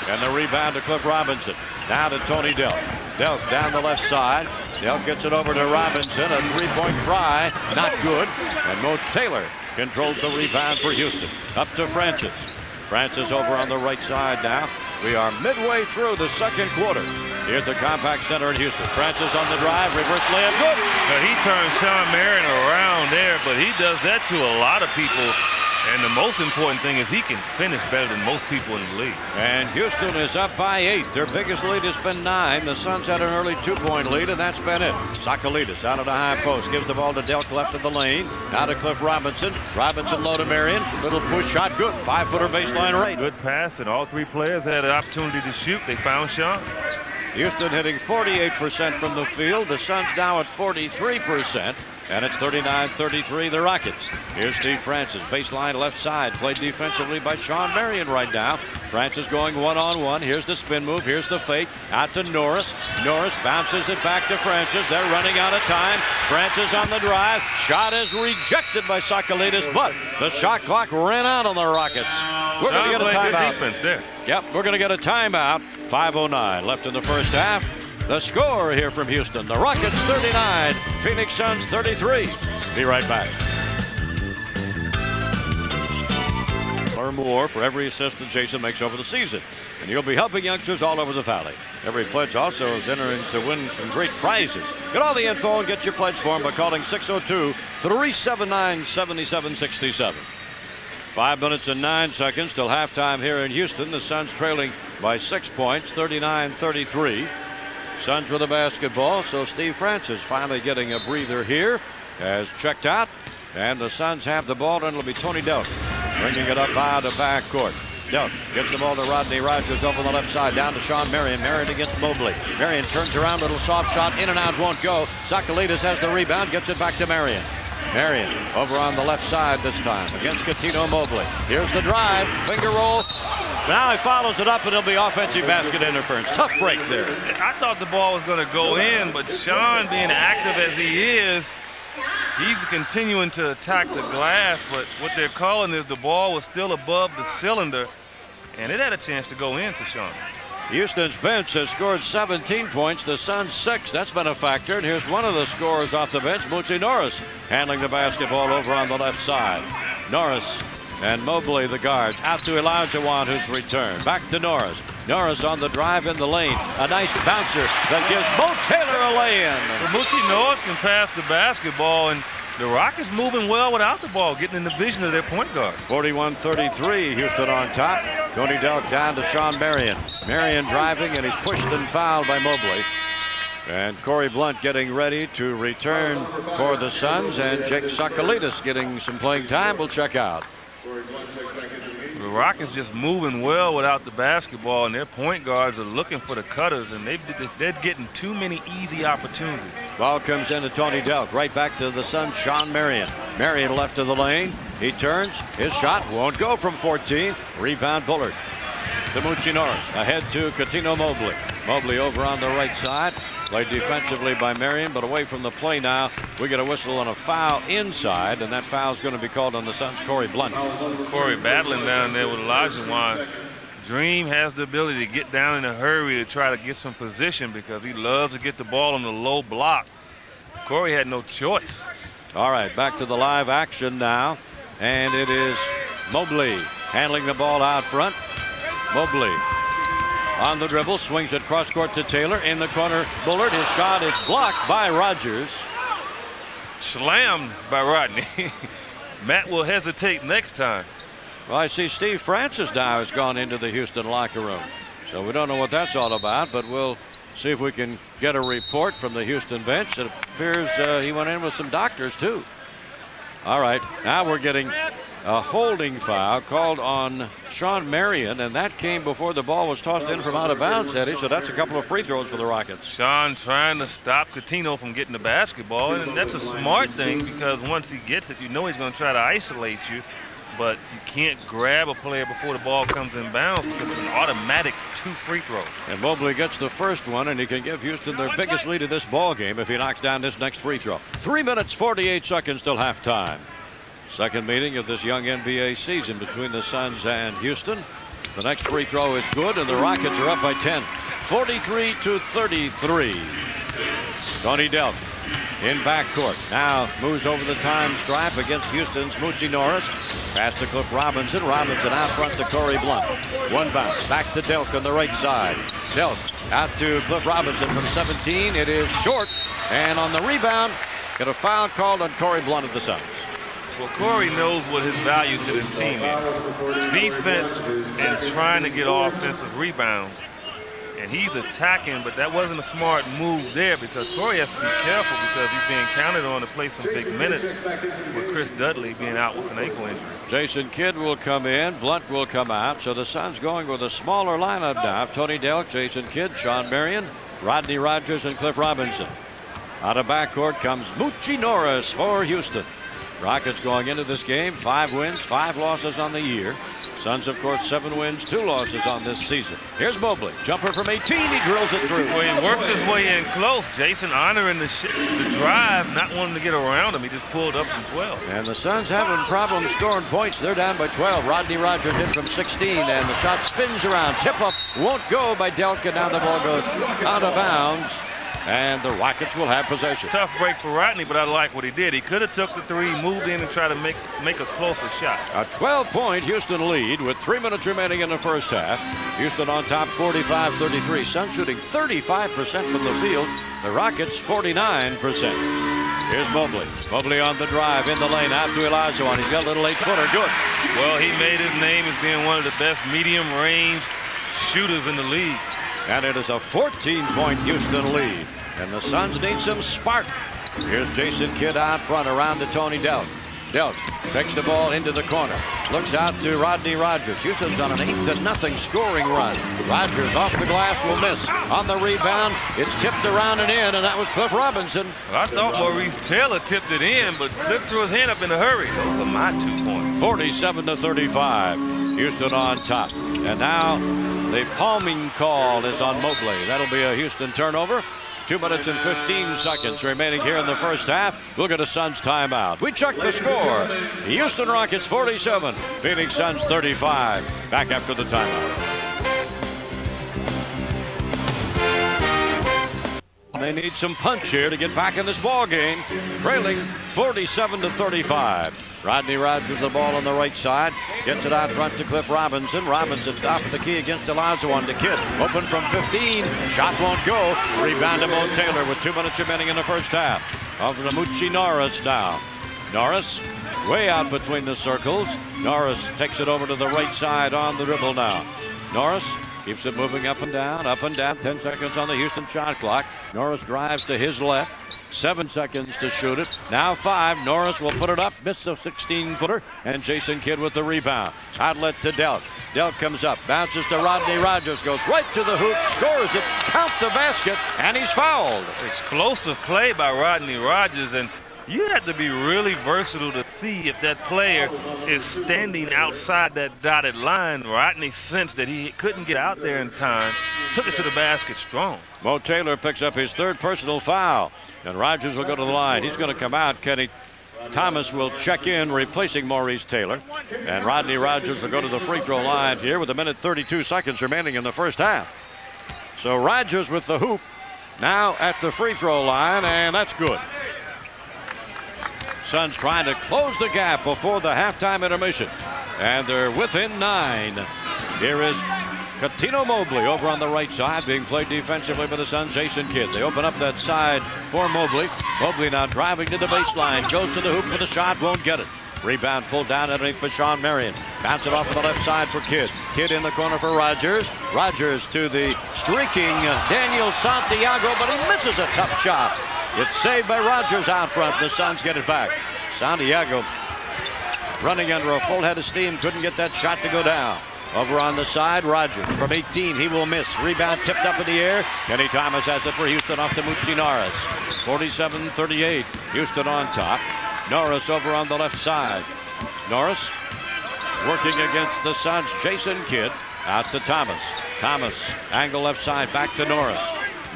And the rebound to Cliff Robinson. Now to Tony Delk. Delk down the left side. Delk gets it over to Robinson. A three-point try. Not good. And Mo Taylor controls the rebound for Houston. Up to Francis. Francis over on the right side now. We are midway through the second quarter. Here at the Compaq Center in Houston. Francis on the drive. Reverse layup. Good. Now he turns Sean Marion around there, but he does that to a lot of people. And the most important thing is he can finish better than most people in the league. And Houston is up by 8. Their biggest lead has been 9. The Suns had an early 2-point lead, and that's been it. Sakalidis out of the high post. Gives the ball to Delk left of the lane. Now to Cliff Robinson. Robinson low to Marion. Little push shot. Good. 5-footer baseline rate. Good pass, and all three players had an opportunity to shoot. They found Sean. Houston hitting 48% from the field. The Suns now at 43%. And it's 39-33 the Rockets. Here's Steve Francis. Baseline left side. Played defensively by Sean Marion right now. Francis going one-on-one. Here's the spin move. Here's the fake. Out to Norris. Norris bounces it back to Francis. They're running out of time. Francis on the drive. Shot is rejected by Sakalidis, but the shot clock ran out on the Rockets. We're going to get a timeout. Defense there. Yep, we're going to get a timeout. 5:09 left in the first half. The score here from Houston, the Rockets 39, Phoenix Suns 33. Be right back. Or more for every assist that Jason makes over the season. And you'll be helping youngsters all over the valley. Every pledge also is entering to win some great prizes. Get all the info and get your pledge form by calling 602-379-7767. 5 minutes and 9 seconds till halftime here in Houston. The Suns trailing by 6 points, 39-33. Suns with the basketball, so Steve Francis finally getting a breather here. Has checked out, and the Suns have the ball, and it'll be Tony Delk bringing it up out of backcourt. Delk gets the ball to Rodney Rogers over the left side, down to Sean Marion. Marion against Mobley. Marion turns around, little soft shot, in and out, won't go. Sakalidis has the rebound, gets it back to Marion. Marion over on the left side this time against Cuttino Mobley. Here's the drive, finger roll. Now he follows it up, and it'll be offensive basket interference. Tough break there. I thought the ball was going to go in, but Sean, being active as he is, he's continuing to attack the glass, but what they're calling is the ball was still above the cylinder, and it had a chance to go in for Sean. Houston's bench has scored 17 points. The Suns 6. That's been a factor. And here's one of the scorers off the bench, Moochie Norris, handling the basketball over on the left side. Norris and Mobley, the guards, out to Olajuwon, who's returned. Back to Norris. Norris on the drive in the lane. A nice bouncer that gives Mo Taylor a lay-in. Well, Moochie Norris can pass the basketball, and the Rockets moving well without the ball, getting in the vision of their point guard. 41-33, Houston on top. Tony Delk down to Sean Marion. Marion driving, and he's pushed and fouled by Mobley. And Corey Blunt getting ready to return for the Suns, and Jake Sakalidis getting some playing time. We'll check out. The Rockets just moving well without the basketball, and their point guards are looking for the cutters, and they're getting too many easy opportunities. Ball comes into Tony Delk. Right back to the Suns, Sean Marion. Marion left of the lane. He turns. His shot won't go from 14. Rebound Bullard. To Moochie Norris. Ahead to Cuttino Mobley. Mobley over on the right side. Played defensively by Marion, but away from the play now. We get a whistle on a foul inside, and that foul is going to be called on the Suns' Corey Blunt. Corey battling down there with Olajuwon. Dream has the ability to get down in a hurry to try to get some position because he loves to get the ball on the low block. Corey had no choice. All right, back to the live action now, and it is Mobley handling the ball out front. Mobley on the dribble, swings it cross court to Taylor. In the corner, Bullard. His shot is blocked by Rogers. Slammed by Rodney. Matt will hesitate next time. Well, I see Steve Francis now has gone into the Houston locker room. So we don't know what that's all about, but we'll see if we can get a report from the Houston bench. It appears he went in with some doctors, too. All right, now we're getting a holding foul called on Sean Marion, and that came before the ball was tossed in from out of bounds, Eddie, so that's a couple of free throws for the Rockets. Sean trying to stop Coutinho from getting the basketball, and that's a smart thing because once he gets it, you know he's going to try to isolate you, but you can't grab a player before the ball comes in bounds because it's an automatic 2 free throws. And Mobley gets the first one, and he can give Houston their biggest lead of this ball game if he knocks down this next free throw. 3 minutes, 48 seconds till halftime. Second meeting of this young NBA season between the Suns and Houston. The next free throw is good, and the Rockets are up by 10. 43-33. Tony Delk in backcourt. Now moves over the time stripe against Houston's Moochie Norris. Pass to Cliff Robinson. Robinson out front to Corey Blunt. One bounce. Back to Delk on the right side. Delk out to Cliff Robinson from 17. It is short. And on the rebound, got a foul called on Corey Blunt of the Suns. Well, Corey knows what his value to this team is. Defense and trying to get offensive rebounds. And he's attacking, but that wasn't a smart move there because Corey has to be careful because he's being counted on to play some big minutes with Chris Dudley being out with an ankle injury. Jason Kidd will come in. Blunt will come out. So the Suns going with a smaller lineup now. Tony Delk, Jason Kidd, Sean Marion, Rodney Rogers, and Cliff Robinson. Out of backcourt comes Moochie Norris for Houston. Rockets going into this game, 5 wins, 5 losses on the year. Suns, of course, 7 wins, 2 losses on this season. Here's Mobley. Jumper from 18. He drills it through. Well, he worked his way in close. Jason honoring the drive, not wanting to get around him. He just pulled up from 12. And the Suns having problems scoring points. They're down by 12. Rodney Rogers in from 16, and the shot spins around. Tip-up won't go by Delk, and now the ball goes out of bounds. And the Rockets will have possession. Tough break for Rodney, but I like what he did. He could have took the 3, moved in, and tried to make a closer shot. A 12-point Houston lead with 3 minutes remaining in the first half. Houston on top 45-33. Suns shooting 35% from the field. The Rockets 49%. Here's Mobley. Mobley on the drive in the lane out to Olajuwon. He's got a little 8-footer. Good. Well, he made his name as being one of the best medium-range shooters in the league. And it is a 14-point Houston lead. And the Suns need some spark. Here's Jason Kidd out front around to Tony Delk. Delk takes the ball into the corner. Looks out to Rodney Rogers. Houston's on an 8-0 scoring run. Rogers off the glass will miss. On the rebound, it's tipped around and in, and that was Cliff Robinson. Well, I thought Maurice Taylor tipped it in, but Cliff threw his hand up in a hurry. Those are my 2 points. 47-35. Houston on top. And now the palming call is on Mobley. That'll be a Houston turnover. 2 minutes and 15 seconds remaining here in the first half. We'll get a Suns timeout. We check the score. Houston Rockets 47, Phoenix Suns 35. Back after the timeout. They need some punch here to get back in this ball game. Trailing 47-35. Rodney Rogers the ball on the right side. Gets it out front to Cliff Robinson. Robinson top of the key against Olajuwon to Kidd. Open from 15. Shot won't go. Rebound to Mo Taylor with 2 minutes remaining in the first half. Over to Moochie Norris now. Norris way out between the circles. Norris takes it over to the right side on the dribble now. Norris keeps it moving up and down, up and down. 10 seconds on the Houston shot clock. Norris drives to his left. 7 seconds to shoot it. Now 5. Norris will put it up. Missed a 16-footer. And Jason Kidd with the rebound. Outlet to Delk. Delk comes up. Bounces to Rodney Rogers. Goes right to the hoop. Scores it. Count the basket. And he's fouled. Explosive play by Rodney Rogers. And you have to be really versatile to see if that player is standing outside that dotted line. Rodney sensed that he couldn't get out there in time, took it to the basket strong. Mo Taylor picks up his 3rd personal foul, and Rogers will go to the line. He's going to come out. Kenny Thomas will check in, replacing Maurice Taylor, and Rodney Rogers will go to the free throw line here with 1:32 seconds remaining in the first half. So Rogers with the hoop now at the free throw line, and that's good. Suns trying to close the gap before the halftime intermission. And they're within 9. Here is Coutinho Mobley over on the right side, being played defensively by the Suns. Jason Kidd. They open up that side for Mobley. Mobley now driving to the baseline. Goes to the hoop for the shot. Won't get it. Rebound pulled down underneath for Sean Marion. Bounce it off on the left side for Kidd. Kidd in the corner for Rogers. Rogers to the streaking Daniel Santiago, but he misses a tough shot. It's saved by Rogers out front. The Suns get it back. Santiago running under a full head of steam. Couldn't get that shot to go down. Over on the side, Rogers from 18. He will miss. Rebound tipped up in the air. Kenny Thomas has it for Houston off to Mucci Norris. 47-38. Houston on top. Norris over on the left side. Norris working against the Suns. Jason Kidd out to Thomas. Thomas, angle left side, back to Norris.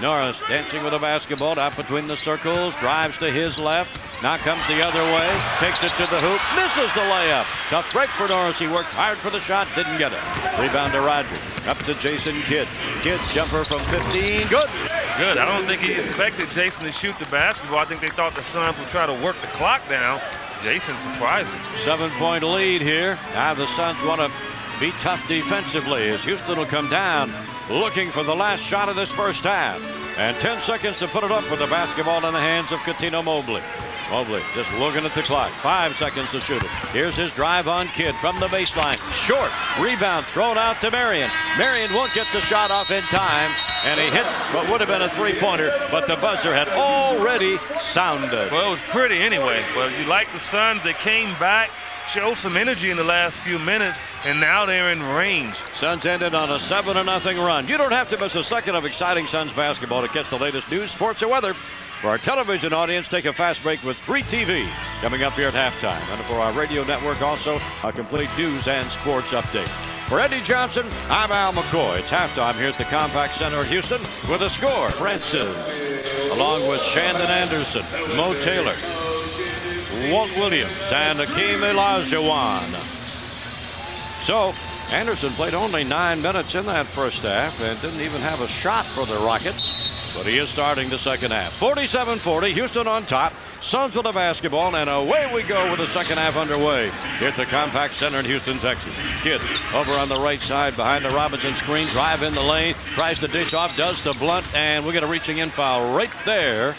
Norris dancing with a basketball out between the circles, drives to his left. Now comes the other way, takes it to the hoop, misses the layup. Tough break for Norris. He worked hard for the shot, didn't get it. Rebound to Rogers. Up to Jason Kidd. Kidd jumper from 15. Good. Good. I don't think he expected Jason to shoot the basketball. I think they thought the Suns would try to work the clock down. Jason surprised him. 7-point lead here. Now the Suns want to be tough defensively as Houston will come down looking for the last shot of this first half. And 10 seconds to put it up with the basketball in the hands of Cuttino Mobley. Mobley just looking at the clock. 5 seconds to shoot it. Here's his drive on Kidd from the baseline. Short. Rebound thrown out to Marion. Marion won't get the shot off in time. And he hit what would have been a three-pointer, but the buzzer had already sounded. Well, it was pretty anyway. But you like the Suns, they came back, showed some energy in the last few minutes, and now they're in range. Suns ended on a 7-0 run. You don't have to miss a second of exciting Suns basketball to catch the latest news, sports, or weather. For our television audience, take a fast break with Free TV coming up here at halftime. And for our radio network, also a complete news and sports update. For Eddie Johnson, I'm Al McCoy. It's halftime here at the Compaq Center in Houston with a score. Francis, along with Shandon Anderson, Mo Taylor, Walt Williams, and Akeem Olajuwon. So, Anderson played only 9 minutes in that first half and didn't even have a shot for the Rockets. But he is starting the second half. 47-40, Houston on top. Suns with the basketball, and away we go with the second half underway here at the Compaq Center in Houston, Texas. Kidd over on the right side behind the Robinson screen. Drive in the lane. Tries to dish off. Does to Blunt, and we get a reaching in foul right there.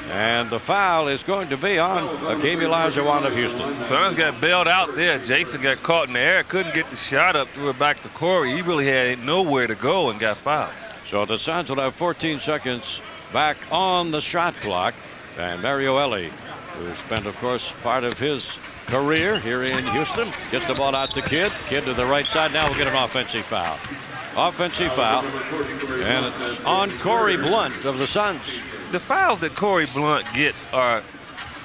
And the foul is going to be on Akeem Olajuwon of Houston. Suns got bailed out there. Jason got caught in the air. Couldn't get the shot up. Threw it back to Corey. He really had nowhere to go and got fouled. So the Suns will have 14 seconds back on the shot clock. And Mario Elie, who spent, of course, part of his career here in Houston, gets the ball out to Kidd. Kidd to the right side. Now we'll get an offensive foul. Offensive foul. And it's on Corey Blunt of the Suns. The fouls that Corey Blunt gets are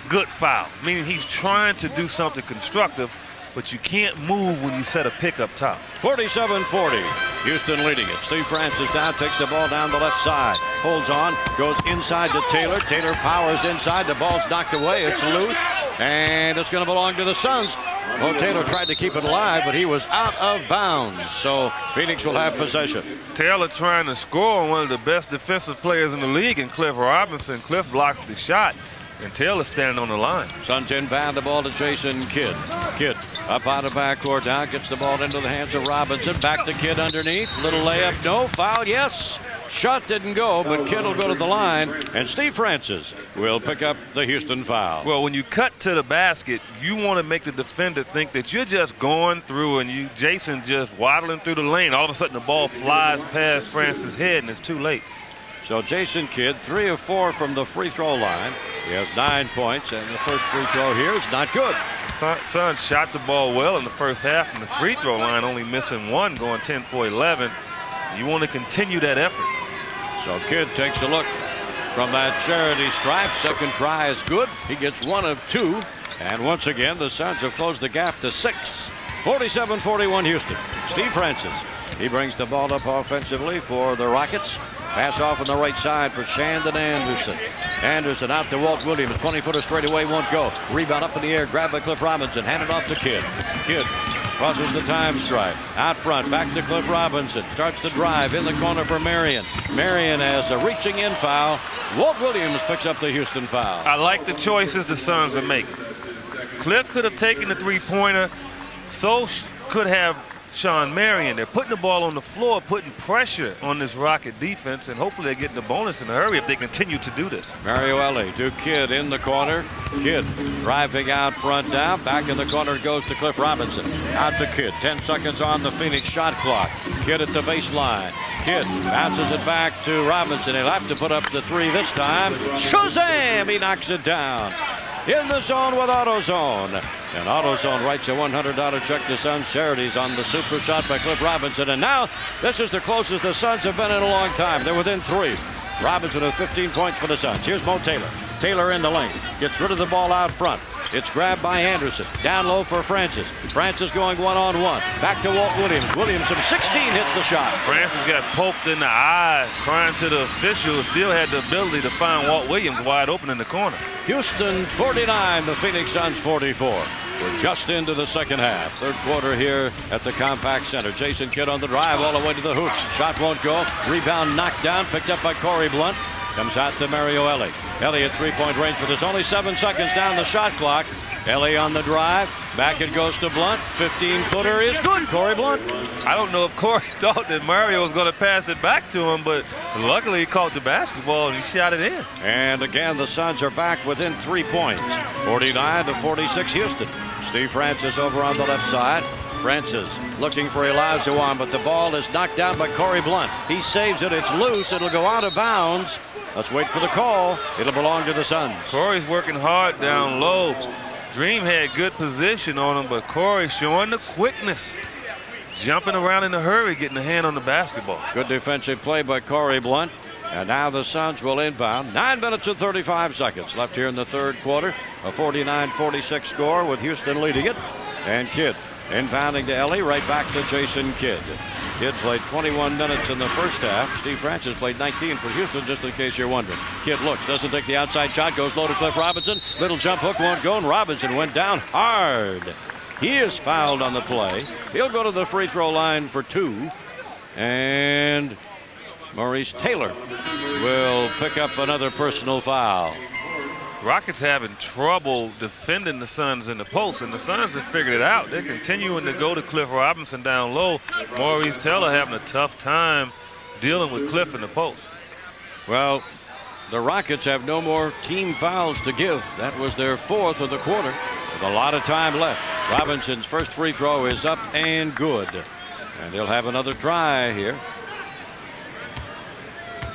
good fouls, meaning he's trying to do something constructive, but you can't move when you set a pick up top. 47-40. Houston leading it. Steve Francis now takes the ball down the left side. Holds on. Goes inside to Taylor. Taylor powers inside. The ball's knocked away. It's loose. And it's going to belong to the Suns. Well, Taylor tried to keep it alive, but he was out of bounds. So Phoenix will have possession. Taylor trying to score on one of the best defensive players in the league, and Cliff Robinson. Cliff blocks the shot, and Taylor standing on the line. Suns inbound the ball to Jason Kidd. Kidd up out of backcourt now, gets the ball into the hands of Robinson. Back to Kidd underneath. Little layup, no. Foul, yes. Shot didn't go, but Kidd will go to the line, and Steve Francis will pick up the Houston foul. Well, when you cut to the basket, you want to make the defender think that you're just going through and Jason just waddling through the lane. All of a sudden, the ball flies past Francis' head, and it's too late. So Jason Kidd, 3 of 4 from the free throw line. He has 9 points, and the first free throw here is not good. Suns shot the ball well in the first half from the free throw line, only missing one, going 10 for 11. You want to continue that effort. So Kidd takes a look from that charity stripe. Second try is good. He gets 1 of 2. And once again, the Suns have closed the gap to 6. 47-41 Houston. Steve Francis. He brings the ball up offensively for the Rockets. Pass off on the right side for Shandon Anderson. Anderson out to Walt Williams. 20-footer straight away won't go. Rebound up in the air. Grabbed by Cliff Robinson. Handed off to Kidd. Kidd crosses the time stripe. Out front. Back to Cliff Robinson. Starts to drive in the corner for Marion. Marion has a reaching in foul. Walt Williams picks up the Houston foul. I like the choices the Suns are making. Cliff could have taken the three-pointer. So could have Sean Marion. They're putting the ball on the floor, putting pressure on this Rocket defense, and hopefully they're getting the bonus in a hurry if they continue to do this. Mario Elie to Kidd in the corner. Kidd driving out front now. Back in the corner goes to Cliff Robinson. Out to Kidd. 10 seconds on the Phoenix shot clock. Kidd at the baseline. Kidd bounces it back to Robinson. He'll have to put up the 3 this time. Shazam! He knocks it down. in the zone with AutoZone. And AutoZone writes a $100 check to Suns Charities on the super shot by Cliff Robinson. And now this is the closest the Suns have been in a long time. They're within 3. Robinson with 15 points for the Suns. Here's Mo Taylor. Taylor in the lane. Gets rid of the ball out front. It's grabbed by Anderson. Down low for Francis. Francis going one-on-one. Back to Walt Williams. Williams from 16 hits the shot. Francis got poked in the eye, crying to the officials. Still had the ability to find Walt Williams wide open in the corner. Houston 49, the Phoenix Suns 44. We're just into the second half. Third quarter here at the Compaq Center. Jason Kidd on the drive all the way to the hoop. Shot won't go. Rebound knocked down. Picked up by Corey Blunt. Comes out to Mario Elie. Elie at three-point range, but there's only 7 seconds down the shot clock. Elie on the drive. Back it goes to Blunt. 15-footer is good. Corey Blunt. I don't know if Corey thought that Mario was going to pass it back to him, but luckily he caught the basketball and he shot it in. And again, the Suns are back within 3 points. 49-46 Houston. Steve Francis over on the left side. Francis looking for Olajuwon, but the ball is knocked down by Corey Blunt. He saves it. It's loose. It'll go out of bounds. Let's wait for the call. It'll belong to the Suns. Corey's working hard down low. Dream had good position on him, but Corey showing the quickness. Jumping around in a hurry, getting a hand on the basketball. Good defensive play by Corey Blunt. And now the Suns will inbound. 9 minutes and 35 seconds left here in the third quarter. A 49-46 score with Houston leading it. And Kidd inbounding to Elie, right back to Jason Kidd. Kidd played 21 minutes in the first half. Steve Francis played 19 for Houston, just in case you're wondering. Kidd looks, doesn't take the outside shot, goes low to Cliff Robinson. Little jump hook won't go, and Robinson went down hard. He is fouled on the play. He'll go to the free throw line for 2. And Maurice Taylor will pick up another personal foul. Rockets having trouble defending the Suns in the post, and the Suns have figured it out. They're continuing to go to Cliff Robinson down low. Maurice Taylor having a tough time dealing with Cliff in the post. Well, the Rockets have no more team fouls to give. That was their 4th of the quarter with a lot of time left. Robinson's first free throw is up and good. And he'll have another try here.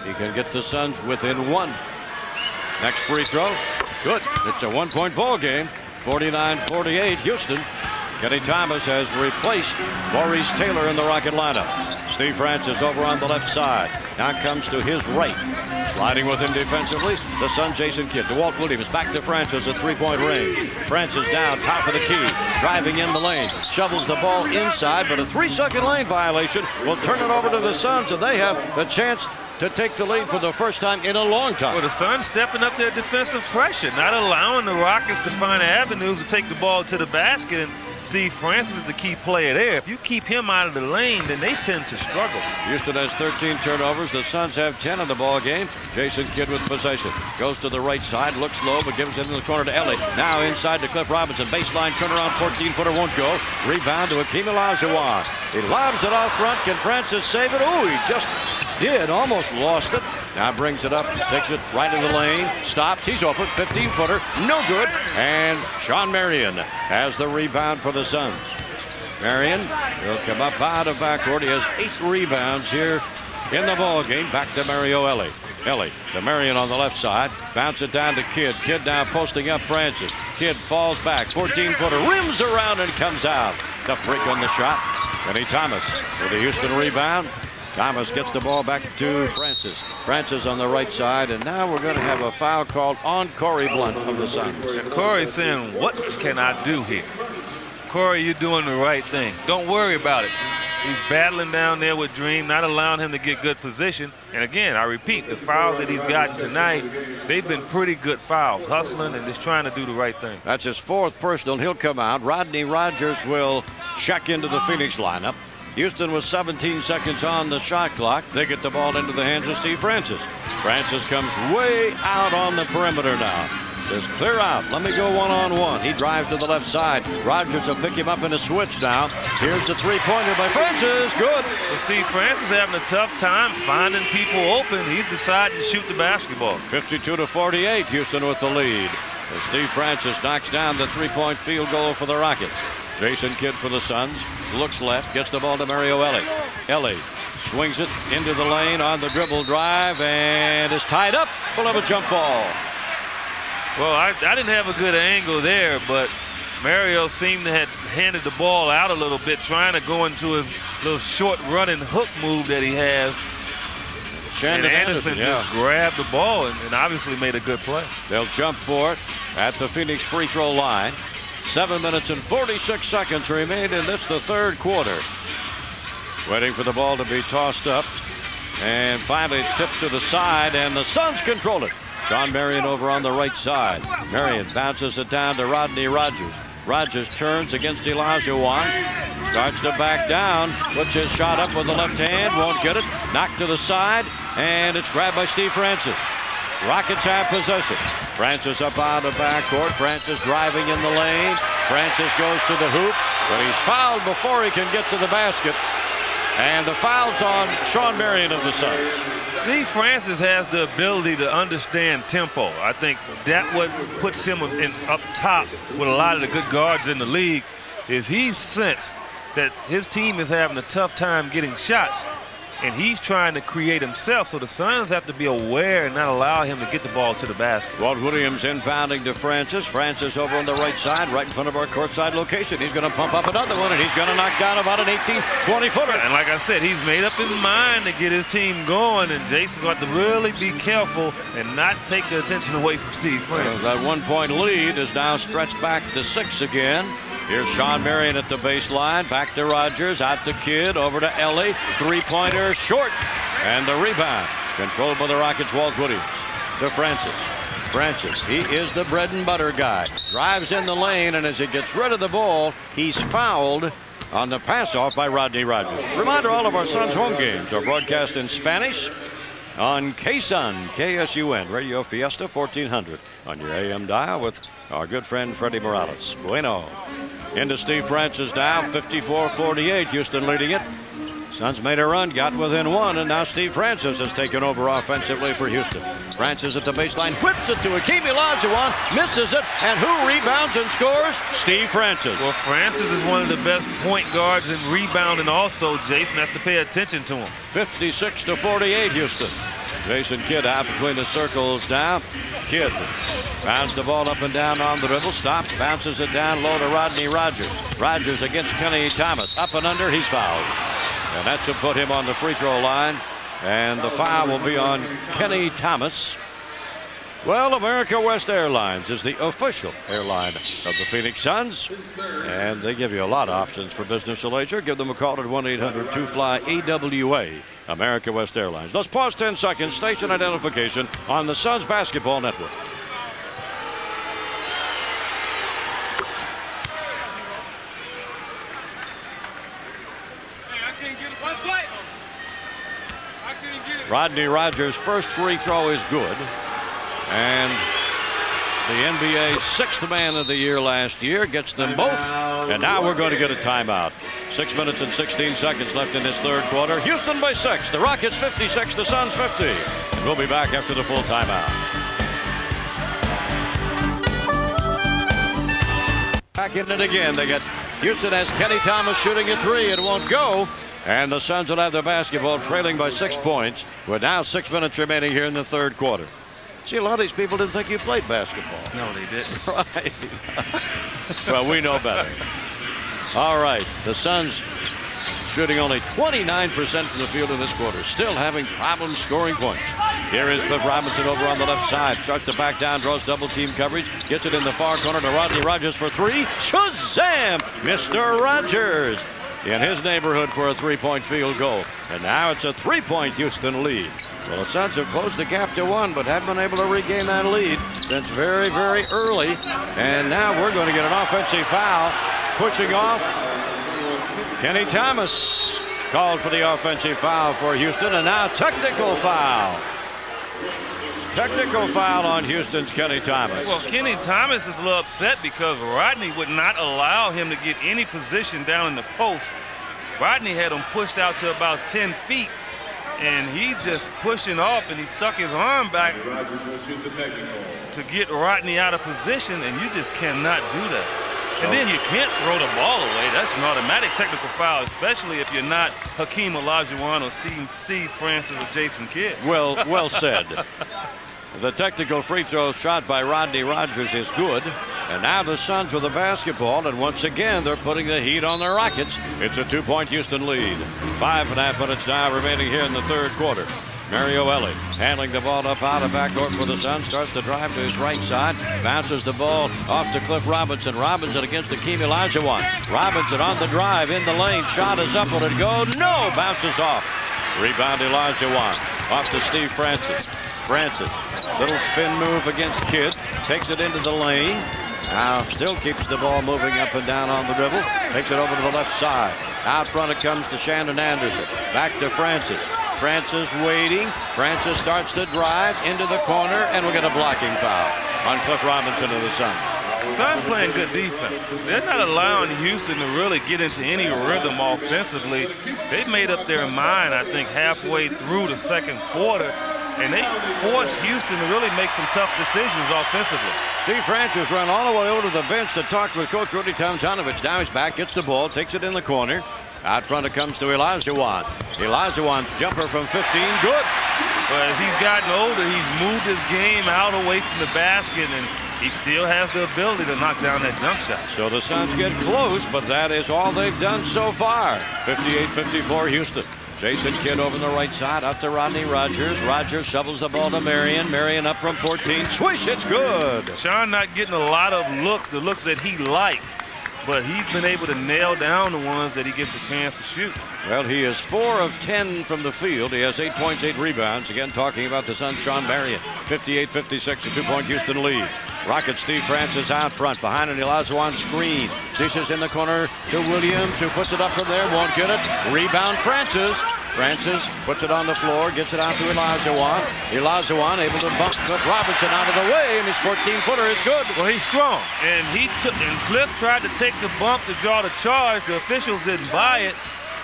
He can get the Suns within 1. Next free throw, good. It's a 1-point ball game. 49-48 Houston. Kenny Thomas has replaced Maurice Taylor in the Rocket lineup. Steve Francis over on the left side. Now comes to his right. Sliding with him defensively, the Sun Jason Kidd. To Walt Williams, back to Francis at 3-point range. Francis down, top of the key, driving in the lane. Shovels the ball inside, but a 3-second lane violation will turn it over to the Suns, and they have the chance to take the lead for the first time in a long time. Well, the Suns stepping up their defensive pressure, not allowing the Rockets to find avenues to take the ball to the basket. And Steve Francis is the key player there. If you keep him out of the lane, then they tend to struggle. Houston has 13 turnovers. The Suns have 10 in the ball game. Jason Kidd with possession. Goes to the right side, looks low, but gives it in the corner to Elie. Now inside to Cliff Robinson. Baseline turnaround, 14-footer won't go. Rebound to Hakeem Olajuwon. He lobs it out front. Can Francis save it? Oh, he just did. Almost lost it. Now brings it up, takes it right in the lane, stops, he's open, 15-footer, no good, and Shawn Marion has the rebound for the Suns. Marion will come up out of backcourt. He has 8 rebounds here in the ball game. Back to Mario Elie. Elie to Marion on the left side, bounce it down to Kidd. Kidd now posting up Francis. Kidd falls back, 14-footer, rims around and comes out. The freak on the shot. Kenny Thomas with the Houston rebound. Thomas gets the ball back to Francis. Francis on the right side, and now we're going to have a foul called on Corey Blunt of the Suns. And Corey's saying, what can I do here? Corey, you're doing the right thing. Don't worry about it. He's battling down there with Dream, not allowing him to get good position. And again, I repeat, the fouls that he's gotten tonight, they've been pretty good fouls, hustling and just trying to do the right thing. That's his 4th personal. He'll come out. Rodney Rogers will check into the Phoenix lineup. Houston with 17 seconds on the shot clock. They get the ball into the hands of Steve Francis. Francis comes way out on the perimeter now. Just clear out. Let me go one-on-one. He drives to the left side. Rogers will pick him up in a switch now. Here's the 3-pointer by Francis. Good. Well, Steve Francis having a tough time finding people open. He's decided to shoot the basketball. 52-48. Houston with the lead. As Steve Francis knocks down the 3-point field goal for the Rockets. Jason Kidd for the Suns. Looks left, gets the ball to Mario Elie. Elie swings it into the lane on the dribble drive and is tied up. We'll have a jump ball. Well, I didn't have a good angle there, but Mario seemed to have handed the ball out a little bit, trying to go into his little short running hook move that he has. And Anderson just grabbed the ball and obviously made a good play. They'll jump for it at the Phoenix free throw line. 7 minutes and 46 seconds remain in this, the third quarter. Waiting for the ball to be tossed up. And finally tipped to the side, and the Suns control it. Shawn Marion over on the right side. Marion bounces it down to Rodney Rogers. Rogers turns against Olajuwon. Starts to back down. Puts his shot up with the left hand. Won't get it. Knocked to the side. And it's grabbed by Steve Francis. Rockets have possession. Francis up out of backcourt. Francis driving in the lane. Francis goes to the hoop. But he's fouled before he can get to the basket. And the foul's on Shawn Marion of the Suns. Steve Francis has the ability to understand tempo. I think that what puts him up top with a lot of the good guards in the league is he's sensed that his team is having a tough time getting shots. And he's trying to create himself, so the Suns have to be aware and not allow him to get the ball to the basket. Walt Williams inbounding to Francis. Francis over on the right side, right in front of our courtside location. He's going to pump up another one, and he's going to knock down about an 18-20-footer. And like I said, he's made up his mind to get his team going, and Jason's got to really be careful and not take the attention away from Steve Francis. That 1-point lead is now stretched back to 6 again. Here's Shawn Marion at the baseline. Back to Rogers. Out to Kidd. Over to Ellie. Three-pointer short. And the rebound. Controlled by the Rockets. Walt Williams. To Francis. Francis. He is the bread and butter guy. Drives in the lane, and as he gets rid of the ball, he's fouled on the pass-off by Rodney Rogers. Reminder, all of our Suns home games are broadcast in Spanish on KSUN, KSUN, Radio Fiesta 1400 on your AM dial with our good friend Freddie Morales. Bueno. Into Steve Francis now, 54-48, Houston leading it. Suns made a run, got within one, and now Steve Francis has taken over offensively for Houston. Francis at the baseline, whips it to Hakeem Olajuwon, misses it, and who rebounds and scores? Steve Francis. Well, Francis is one of the best point guards in rebounding also. Jason has to pay attention to him. 56-48, Houston. Jason Kidd out between the circles now. Kidd bounds the ball up and down on the dribble, stops, bounces it down low to Rodney Rogers. Rogers against Kenny Thomas. Up and under, he's fouled. And that's to put him on the free throw line. And the foul will be on Kenny Thomas. Well, America West Airlines is the official airline of the Phoenix Suns. And they give you a lot of options for business or leisure. Give them a call at 1-800-2FLY-AWA. America West Airlines. Let's pause 10 seconds. Station identification on the Suns Basketball Network. Rodney Rogers' first free throw is good. And the NBA sixth man of the year last year gets them both. And now we're going to get a timeout. 6 minutes and 16 seconds left in this third quarter. Houston by 6. The Rockets 56, the Suns 50. And we'll be back after the full timeout. Back in it again. They get Houston has Kenny Thomas shooting a three. It won't go. And the Suns will have their basketball trailing by 6 points. With now 6 minutes remaining here in the third quarter. See, a lot of these people didn't think you played basketball. No, they didn't. Right. Well, we know better. All right. The Suns shooting only 29% from the field in this quarter. Still having problems scoring points. Here is Cliff Robinson over on the left side. Starts to back down, draws double team coverage. Gets it in the far corner to Rodney Rogers for three. Shazam! Mr. Rogers in his neighborhood for a three-point field goal. And now it's a three-point Houston lead. Well, the Suns have closed the gap to one, but haven't been able to regain that lead since very, very early. And now we're going to get an offensive foul. Pushing off. Kenny Thomas called for the offensive foul for Houston, and now technical foul. Technical foul on Houston's Kenny Thomas. Well, Kenny Thomas is a little upset because Rodney would not allow him to get any position down in the post. Rodney had him pushed out to about 10 feet, and he's just pushing off, and he stuck his arm back to get Rodney out of position, and you just cannot do that. And then you can't throw the ball away. That's an automatic technical foul, especially if you're not Hakeem Olajuwon or Steve Francis or Jason Kidd. Well said. The technical free throw shot by Rodney Rogers is good. And now the Suns with the basketball, and once again they're putting the heat on the Rockets. It's a 2-point Houston lead. 5.5 minutes now remaining here in the third quarter. Mario Elie handling the ball up out of backcourt for the Suns. Starts to drive to his right side. Bounces the ball off to Cliff Robinson. Robinson against Hakeem Olajuwon. Robinson on the drive in the lane. Shot is up. Will it go? No! Bounces off. Rebound Olajuwon. Off to Steve Francis. Francis. Little spin move against Kidd. Takes it into the lane. Now still keeps the ball moving up and down on the dribble. Takes it over to the left side. Out front it comes to Shandon Anderson. Back to Francis. Francis waiting. Francis starts to drive into the corner, and we'll get a blocking foul on Cliff Robinson of the Suns. Suns playing good defense. They're not allowing Houston to really get into any rhythm offensively. They made up their mind, I think, halfway through the second quarter, and they forced Houston to really make some tough decisions offensively. Steve Francis ran all the way over to the bench to talk with Coach Rudy Tomjanovich. Now he's back, gets the ball, takes it in the corner. Out front it comes to Olajuwon. Olajuwon's jumper from 15, good. But as he's gotten older, he's moved his game out away from the basket, and he still has the ability to knock down that jump shot. So the Suns get close, but that is all they've done so far. 58-54 Houston. Jason Kidd over the right side, up to Rodney Rogers. Rogers shovels the ball to Marion. Marion up from 14. Swish, it's good. Sean not getting a lot of looks, the looks that he liked, but he's been able to nail down the ones that he gets a chance to shoot. Well, he is 4 of 10 from the field. He has 8 points, 8 rebounds. Again, talking about the Suns, Sean Marion. 58-56, a 2-point Houston lead. Rocket Steve Francis out front, behind an Olajuwon screen. Dishes in the corner to Williams, who puts it up from there, won't get it. Rebound Francis. Francis puts it on the floor, gets it out to Olajuwon. Olajuwon able to bump Cliff Robinson out of the way, and his 14-footer is good. Well, he's strong, and Cliff tried to take the bump to draw the charge. The officials didn't buy it,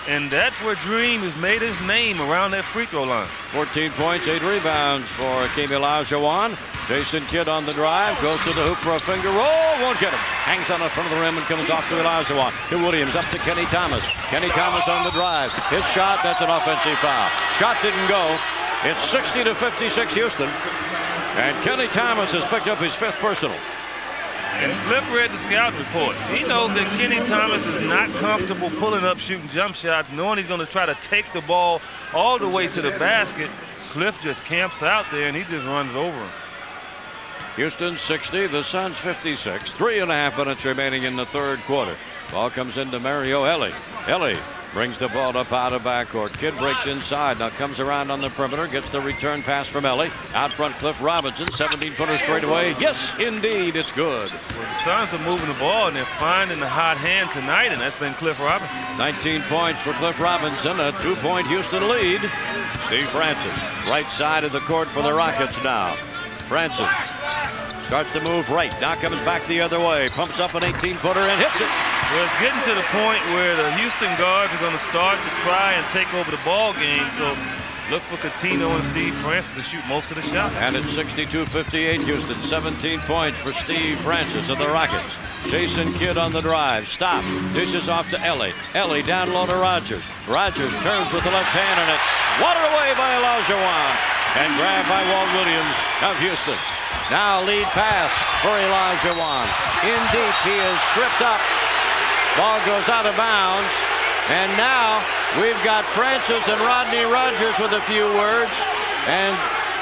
and that's where Dream has made his name around that free throw line. 14 points, 8 rebounds for Hakeem Olajuwon. Jason Kidd on the drive, goes to the hoop for a finger roll, won't get him. Hangs on the front of the rim and comes off to Olajuwon. To Williams, up to Kenny Thomas. Kenny Thomas on the drive. His shot, that's an offensive foul. Shot didn't go. It's 60-56 Houston. And Kenny Thomas has picked up his 5th personal. And Cliff read the scout report. He knows that Kenny Thomas is not comfortable pulling up shooting jump shots, knowing he's going to try to take the ball all the way to the basket. Cliff just camps out there, and he just runs over him. Houston 60, the Suns 56. 3.5 minutes remaining in the third quarter. Ball comes into Mario Elie. Elie brings the ball up out of backcourt. Kidd breaks inside. Now comes around on the perimeter. Gets the return pass from Elie. Out front, Cliff Robinson. 17-footer straight away. Yes, indeed, it's good. Well, the Suns are moving the ball, and they're finding the hot hand tonight, and that's been Cliff Robinson. 19 points for Cliff Robinson. A 2-point Houston lead. Steve Francis, right side of the court for the Rockets now. Francis starts to move right. Now comes back the other way. Pumps up an 18-footer and hits it. Well, it's getting to the point where the Houston guards are going to start to try and take over the ball game. So look for Coutinho and Steve Francis to shoot most of the shots. And it's 62-58 Houston. 17 points for Steve Francis of the Rockets. Jason Kidd on the drive. Stop. Dishes off to Elie. Elie down low to Rogers. Rogers turns with the left hand, and it's swatted away by Olajuwon. And grabbed by Walt Williams of Houston. Now lead pass for Olajuwon. In deep, he is tripped up. Ball goes out of bounds. And now we've got Francis and Rodney Rogers with a few words. And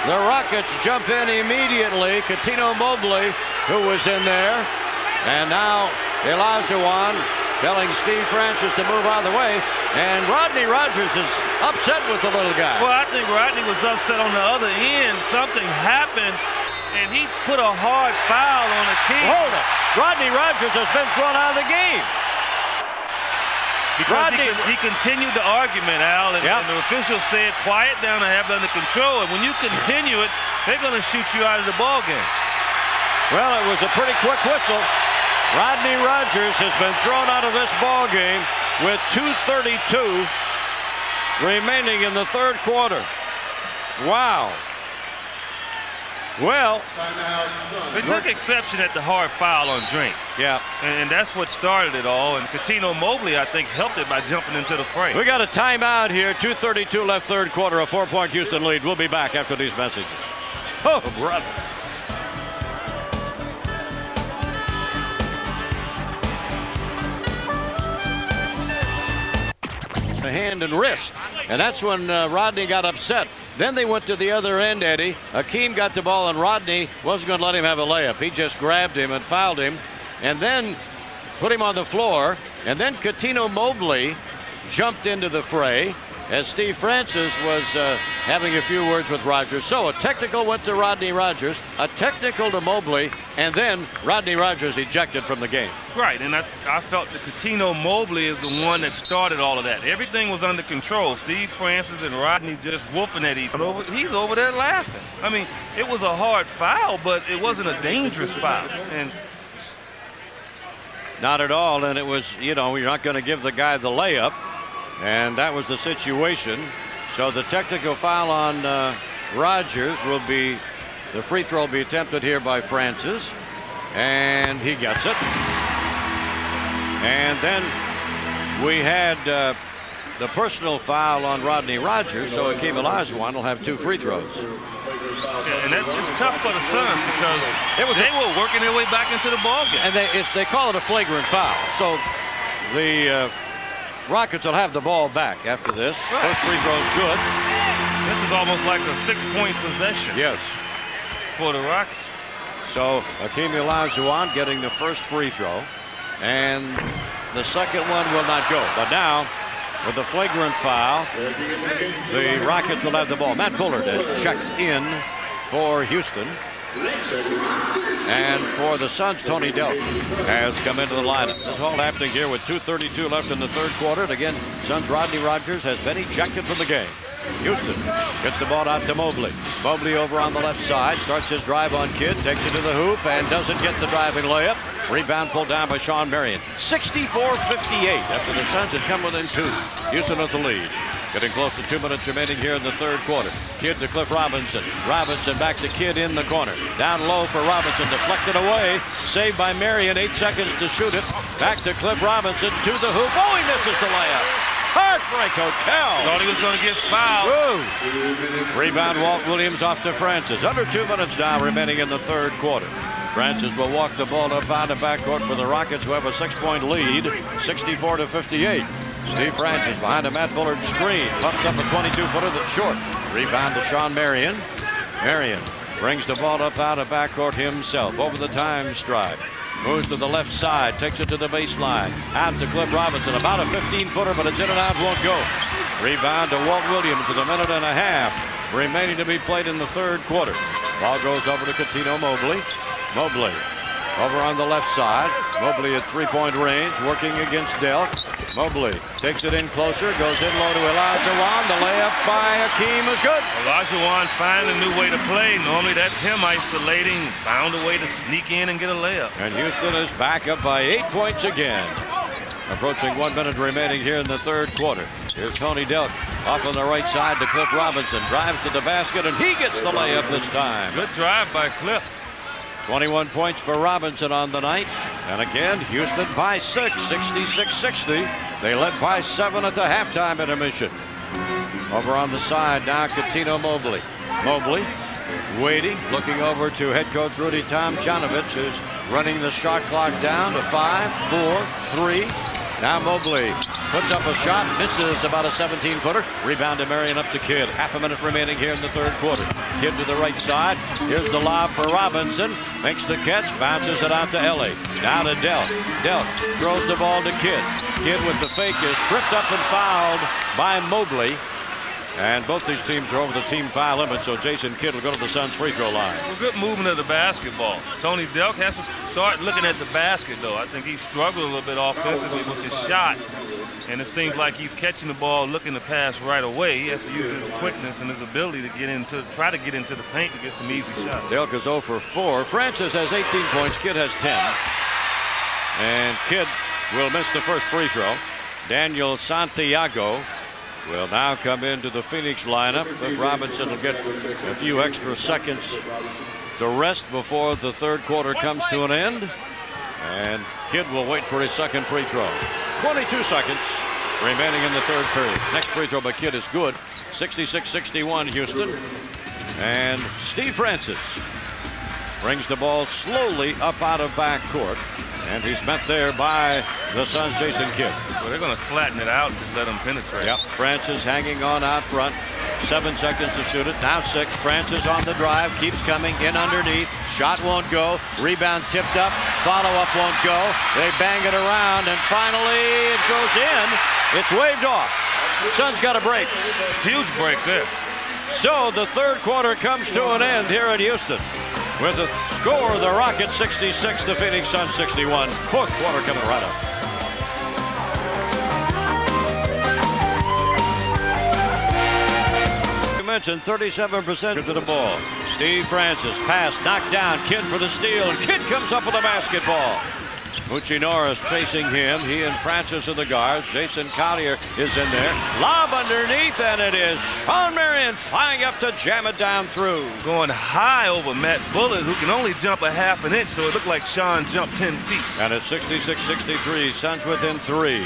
the Rockets jump in immediately. Coutinho Mobley, who was in there. And now Olajuwon telling Steve Francis to move out of the way. And Rodney Rogers is upset with the little guy. Well, I think Rodney was upset on the other end. Something happened, and he put a hard foul on the key. Hold it. Rodney Rogers has been thrown out of the game. Because he continued the argument, Al, and the officials said, quiet down and have it under control. And when you continue it, they're going to shoot you out of the ball game. Well, it was a pretty quick whistle. Rodney Rogers has been thrown out of this ball game with 2:32 remaining in the third quarter. Wow. Well, they took exception at the hard foul on Drink. Yeah. And that's what started it all. And Coutinho Mobley, I think, helped it by jumping into the fray. We got a timeout here. 2:32 left third quarter, a 4-point Houston lead. We'll be back after these messages. Oh, brother. A hand and wrist, and that's when Rodney got upset. Then they went to the other end, Eddie. Akeem got the ball, and Rodney wasn't going to let him have a layup. He just grabbed him and fouled him, and then put him on the floor. And then Cuttino Mobley jumped into the fray as Steve Francis was having a few words with Rogers. So a technical went to Rodney Rogers, a technical to Mobley, and then Rodney Rogers ejected from the game. Right, and I felt that Cuttino Mobley is the one that started all of that. Everything was under control. Steve Francis and Rodney just woofing at each other. He's over there laughing. I mean, it was a hard foul, but it wasn't a dangerous foul. And not at all, and it was, you know, you're not going to give the guy the layup. And that was the situation. So the technical foul on Rogers will be, the free throw will be attempted here by Francis. And he gets it. And then we had the personal foul on Rodney Rogers, so Akeem Olajuwon will have 2 free throws. Yeah, and it's tough for the Suns because they were working their way back into the ballgame. And they call it a flagrant foul. So the Rockets will have the ball back after this. Right. First free throw is good. This is almost like a 6-point possession. Yes. For the Rockets. So Akeem Olajuwon getting the first free throw, and the second one will not go. But now, with the flagrant foul, the Rockets will have the ball. Matt Bullard has checked in for Houston. And for the Suns, Tony Delk has come into the lineup. This is all happening here with 2:32 left in the third quarter. And again, Suns Rodney Rogers has been ejected from the game. Houston gets the ball out to Mobley. Mobley over on the left side, starts his drive on Kidd, takes it to the hoop, and doesn't get the driving layup. Rebound pulled down by Shawn Marion. 64-58 after the Suns had come within 2. Houston with the lead. Getting close to 2 minutes remaining here in the third quarter. Kidd to Cliff Robinson. Robinson back to Kidd in the corner. Down low for Robinson. Deflected away. Saved by Marion. 8 seconds to shoot it. Back to Cliff Robinson to the hoop. Oh, he misses the layup. Heartbreak Hotel. Thought he was going to get fouled. Woo. Rebound Walt Williams off to Francis. Under 2 minutes now remaining in the third quarter. Francis will walk the ball up out of backcourt for the Rockets, who have a 6-point lead, 64-58. Steve Francis behind a Matt Bullard screen. Pumps up a 22-footer that's short. Rebound to Shawn Marion. Marion brings the ball up out of backcourt himself. Over the time stride. Moves to the left side. Takes it to the baseline. Out to Cliff Robinson. About a 15-footer, but it's in and out. Won't go. Rebound to Walt Williams with a minute and a half remaining to be played in the third quarter. Ball goes over to Cuttino Mobley. Mobley over on the left side. Mobley at 3-point range, working against Delk. Mobley takes it in closer, goes in low to Olajuwon. The layup by Akeem is good. Olajuwon finding a new way to play. Normally that's him isolating. Found a way to sneak in and get a layup. And Houston is back up by 8 points again. Approaching 1 minute remaining here in the third quarter. Here's Tony Delk off on the right side to Cliff Robinson. Drives to the basket, and he gets the layup this time. Good drive by Cliff. 21 points for Robinson on the night. And again, Houston by 6, 66-60. They led by 7 at the halftime intermission. Over on the side now, Cuttino Mobley. Mobley waiting, looking over to head coach Rudy Tomjanovich, who's running the shot clock down to 5, 4, 3. Now Mobley puts up a shot, misses about a 17-footer. Rebound to Marion up to Kidd. Half a minute remaining here in the third quarter. Kidd to the right side. Here's the lob for Robinson. Makes the catch, bounces it out to Ellie. Now to Delk. Delk throws the ball to Kidd. Kidd with the fake is tripped up and fouled by Mobley. And both these teams are over the team foul limit, so Jason Kidd will go to the Suns free throw line. Well, good movement of the basketball. Tony Delk has to start looking at the basket, though. I think he struggled a little bit offensively with his shot. And it seems like he's catching the ball, looking to pass right away. He has to use his quickness and his ability to try to get into the paint to get some easy shots. Delk is 0 for 4. Francis has 18 points. Kidd has 10. And Kidd will miss the first free throw. Daniel Santiago will now come into the Phoenix lineup. Cliff Robinson will get a few extra seconds to rest before the third quarter comes to an end. And Kidd will wait for his second free throw. 22 seconds remaining in the third period. Next free throw by Kidd is good. 66-61 Houston. And Steve Francis brings the ball slowly up out of backcourt. And he's met there by the Suns' Jason Kidd. Well, they're going to flatten it out and just let him penetrate. Yep. Francis hanging on out front. 7 seconds to shoot it. Now 6. Francis on the drive. Keeps coming in underneath. Shot won't go. Rebound tipped up. Follow-up won't go. They bang it around. And finally it goes in. It's waved off. Suns got a break. Huge break this. So the third quarter comes to an end here at Houston. With the score, the Rockets 66, the Phoenix Suns 61. Fourth quarter coming right up. You mentioned 37% to the ball. Steve Francis, pass, knocked down. Kidd for the steal, and Kidd comes up with a basketball. Moochie Norris chasing him. He and Francis are the guards. Jason Collier is in there. Lob underneath, and it is Shawn Marion flying up to jam it down through. Going high over Matt Bullock, who can only jump a half an inch, so it looked like Shawn jumped 10 feet. And it's 66-63. Suns within 3.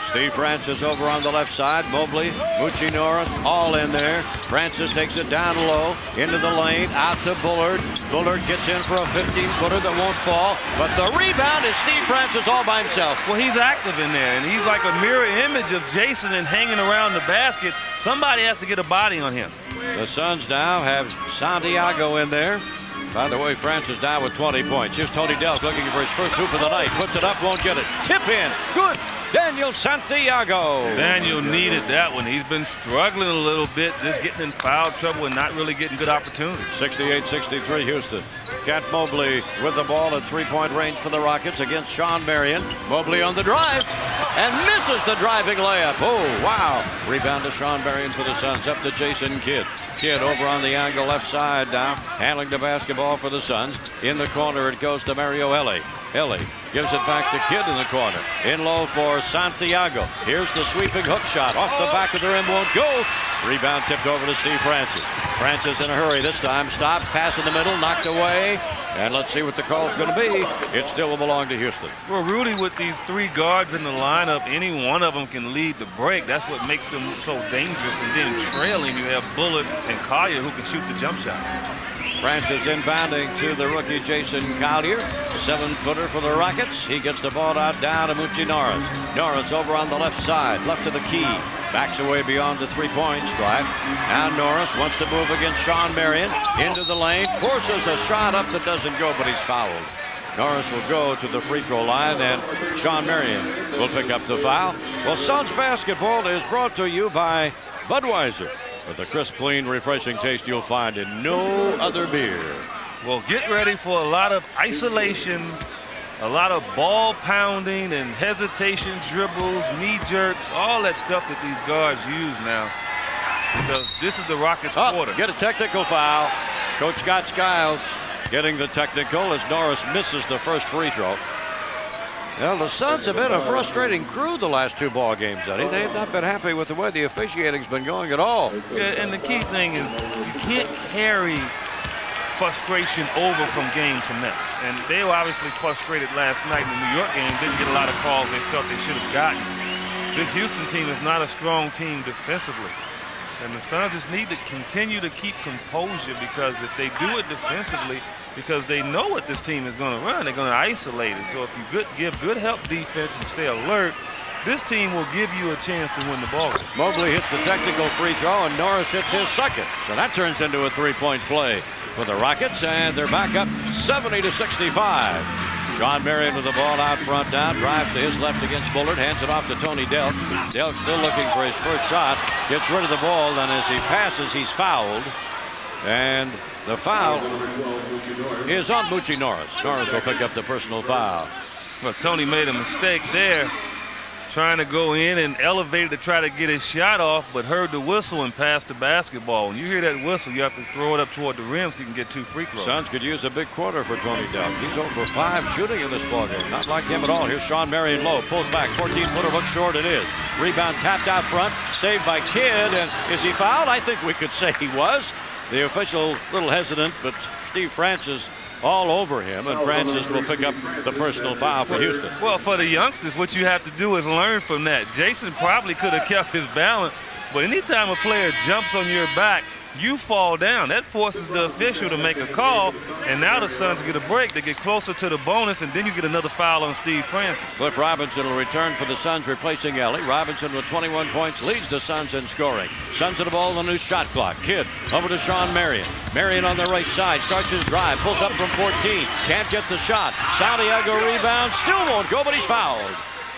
Steve Francis over on the left side. Mobley, Moochie Norris, all in there. Francis takes it down low, into the lane, out to Bullard. Bullard gets in for a 15-footer that won't fall. But the rebound is Steve Francis all by himself. Well, he's active in there, and he's like a mirror image of Jason and hanging around the basket. Somebody has to get a body on him. The Suns now have Santiago in there. By the way, Francis down with 20 points. Here's Tony Delk looking for his first hoop of the night. Puts it up, won't get it. Tip in. Good. Daniel Santiago. Daniel needed that one. He's been struggling a little bit, just getting in foul trouble and not really getting good opportunities. 68-63 Houston. Cat Mobley with the ball at three-point range for the Rockets against Shawn Marion. Mobley on the drive and misses the driving layup. Oh, wow. Rebound to Shawn Marion for the Suns. Up to Jason Kidd. Kidd over on the angle left side now, handling the basketball for the Suns. In the corner it goes to Mario Elie. Elie gives it back to Kidd in the corner. In low for Santiago. Here's the sweeping hook shot. Off the back of the rim, won't go. Rebound tipped over to Steve Francis. Francis in a hurry this time. Stop, pass in the middle, knocked away. And let's see what the call's going to be. It still will belong to Houston. Well, Rudy, with these 3 guards in the lineup, any one of them can lead the break. That's what makes them so dangerous. And then trailing, you have Bullock and Collier who can shoot the jump shot. Francis inbounding to the rookie Jason Collier. 7-footer for the Rockets. He gets the ball out down to Moochie Norris. Norris over on the left side, left of the key. Backs away beyond the 3-point stripe. Now Norris wants to move against Shawn Marion. Into the lane, forces a shot up that doesn't go, but he's fouled. Norris will go to the free throw line, and Shawn Marion will pick up the foul. Well, Suns basketball is brought to you by Budweiser. With the crisp, clean, refreshing taste you'll find in no other beer. Well, get ready for a lot of isolations, a lot of ball pounding and hesitation, dribbles, knee jerks, all that stuff that these guards use now. Because this is the Rockets' quarter. Get a technical foul. Coach Scott Skiles getting the technical as Norris misses the first free throw. Well, the Suns have been a frustrating crew the last 2 ball games, Eddie. They have not been happy with the way the officiating's been going at all. Yeah, and the key thing is you can't carry frustration over from game to next. And they were obviously frustrated last night in the New York game, didn't get a lot of calls they felt they should have gotten. This Houston team is not a strong team defensively. And the Suns just need to continue to keep composure, because if they do it defensively, because they know what this team is going to run, they're going to isolate it. So if you give good help defense and stay alert, this team will give you a chance to win the ball game. Mobley hits the technical free throw, and Norris hits his second. So that turns into a 3-point play for the Rockets, and they're back up 70-65. Shawn Marion with the ball out front now, drives to his left against Bullard, hands it off to Tony Delk. Delk still looking for his first shot, gets rid of the ball, and as he passes, he's fouled. And the foul is on Moochie Norris. Norris will pick up the personal foul. Well, Tony made a mistake there, trying to go in and elevate to try to get his shot off, but heard the whistle and passed the basketball. When you hear that whistle, you have to throw it up toward the rim so you can get 2 free throws. Suns could use a big quarter for Tony Delk. He's 0 for 5 shooting in this ballgame. Not like him at all. Here's Shawn Marion low, pulls back, 14-footer, looks short, it is. Rebound tapped out front, saved by Kidd, and is he fouled? I think we could say he was. The official a little hesitant, but Steve Francis all over him, and Francis will pick up the personal foul for Houston. Well, for the youngsters, what you have to do is learn from that. Jason probably could have kept his balance, but anytime a player jumps on your back, you fall down. That forces the official to make a call, and now the Suns get a break. They get closer to the bonus, and then you get another foul on Steve Francis. Cliff Robinson will return for the Suns, replacing Ellie. Robinson with 21 points leads the Suns in scoring. Suns at the ball on the new shot clock. Kidd over to Sean Marion. Marion on the right side starts his drive, pulls up from 14, can't get the shot. Santiago rebounds, still won't go, but he's fouled.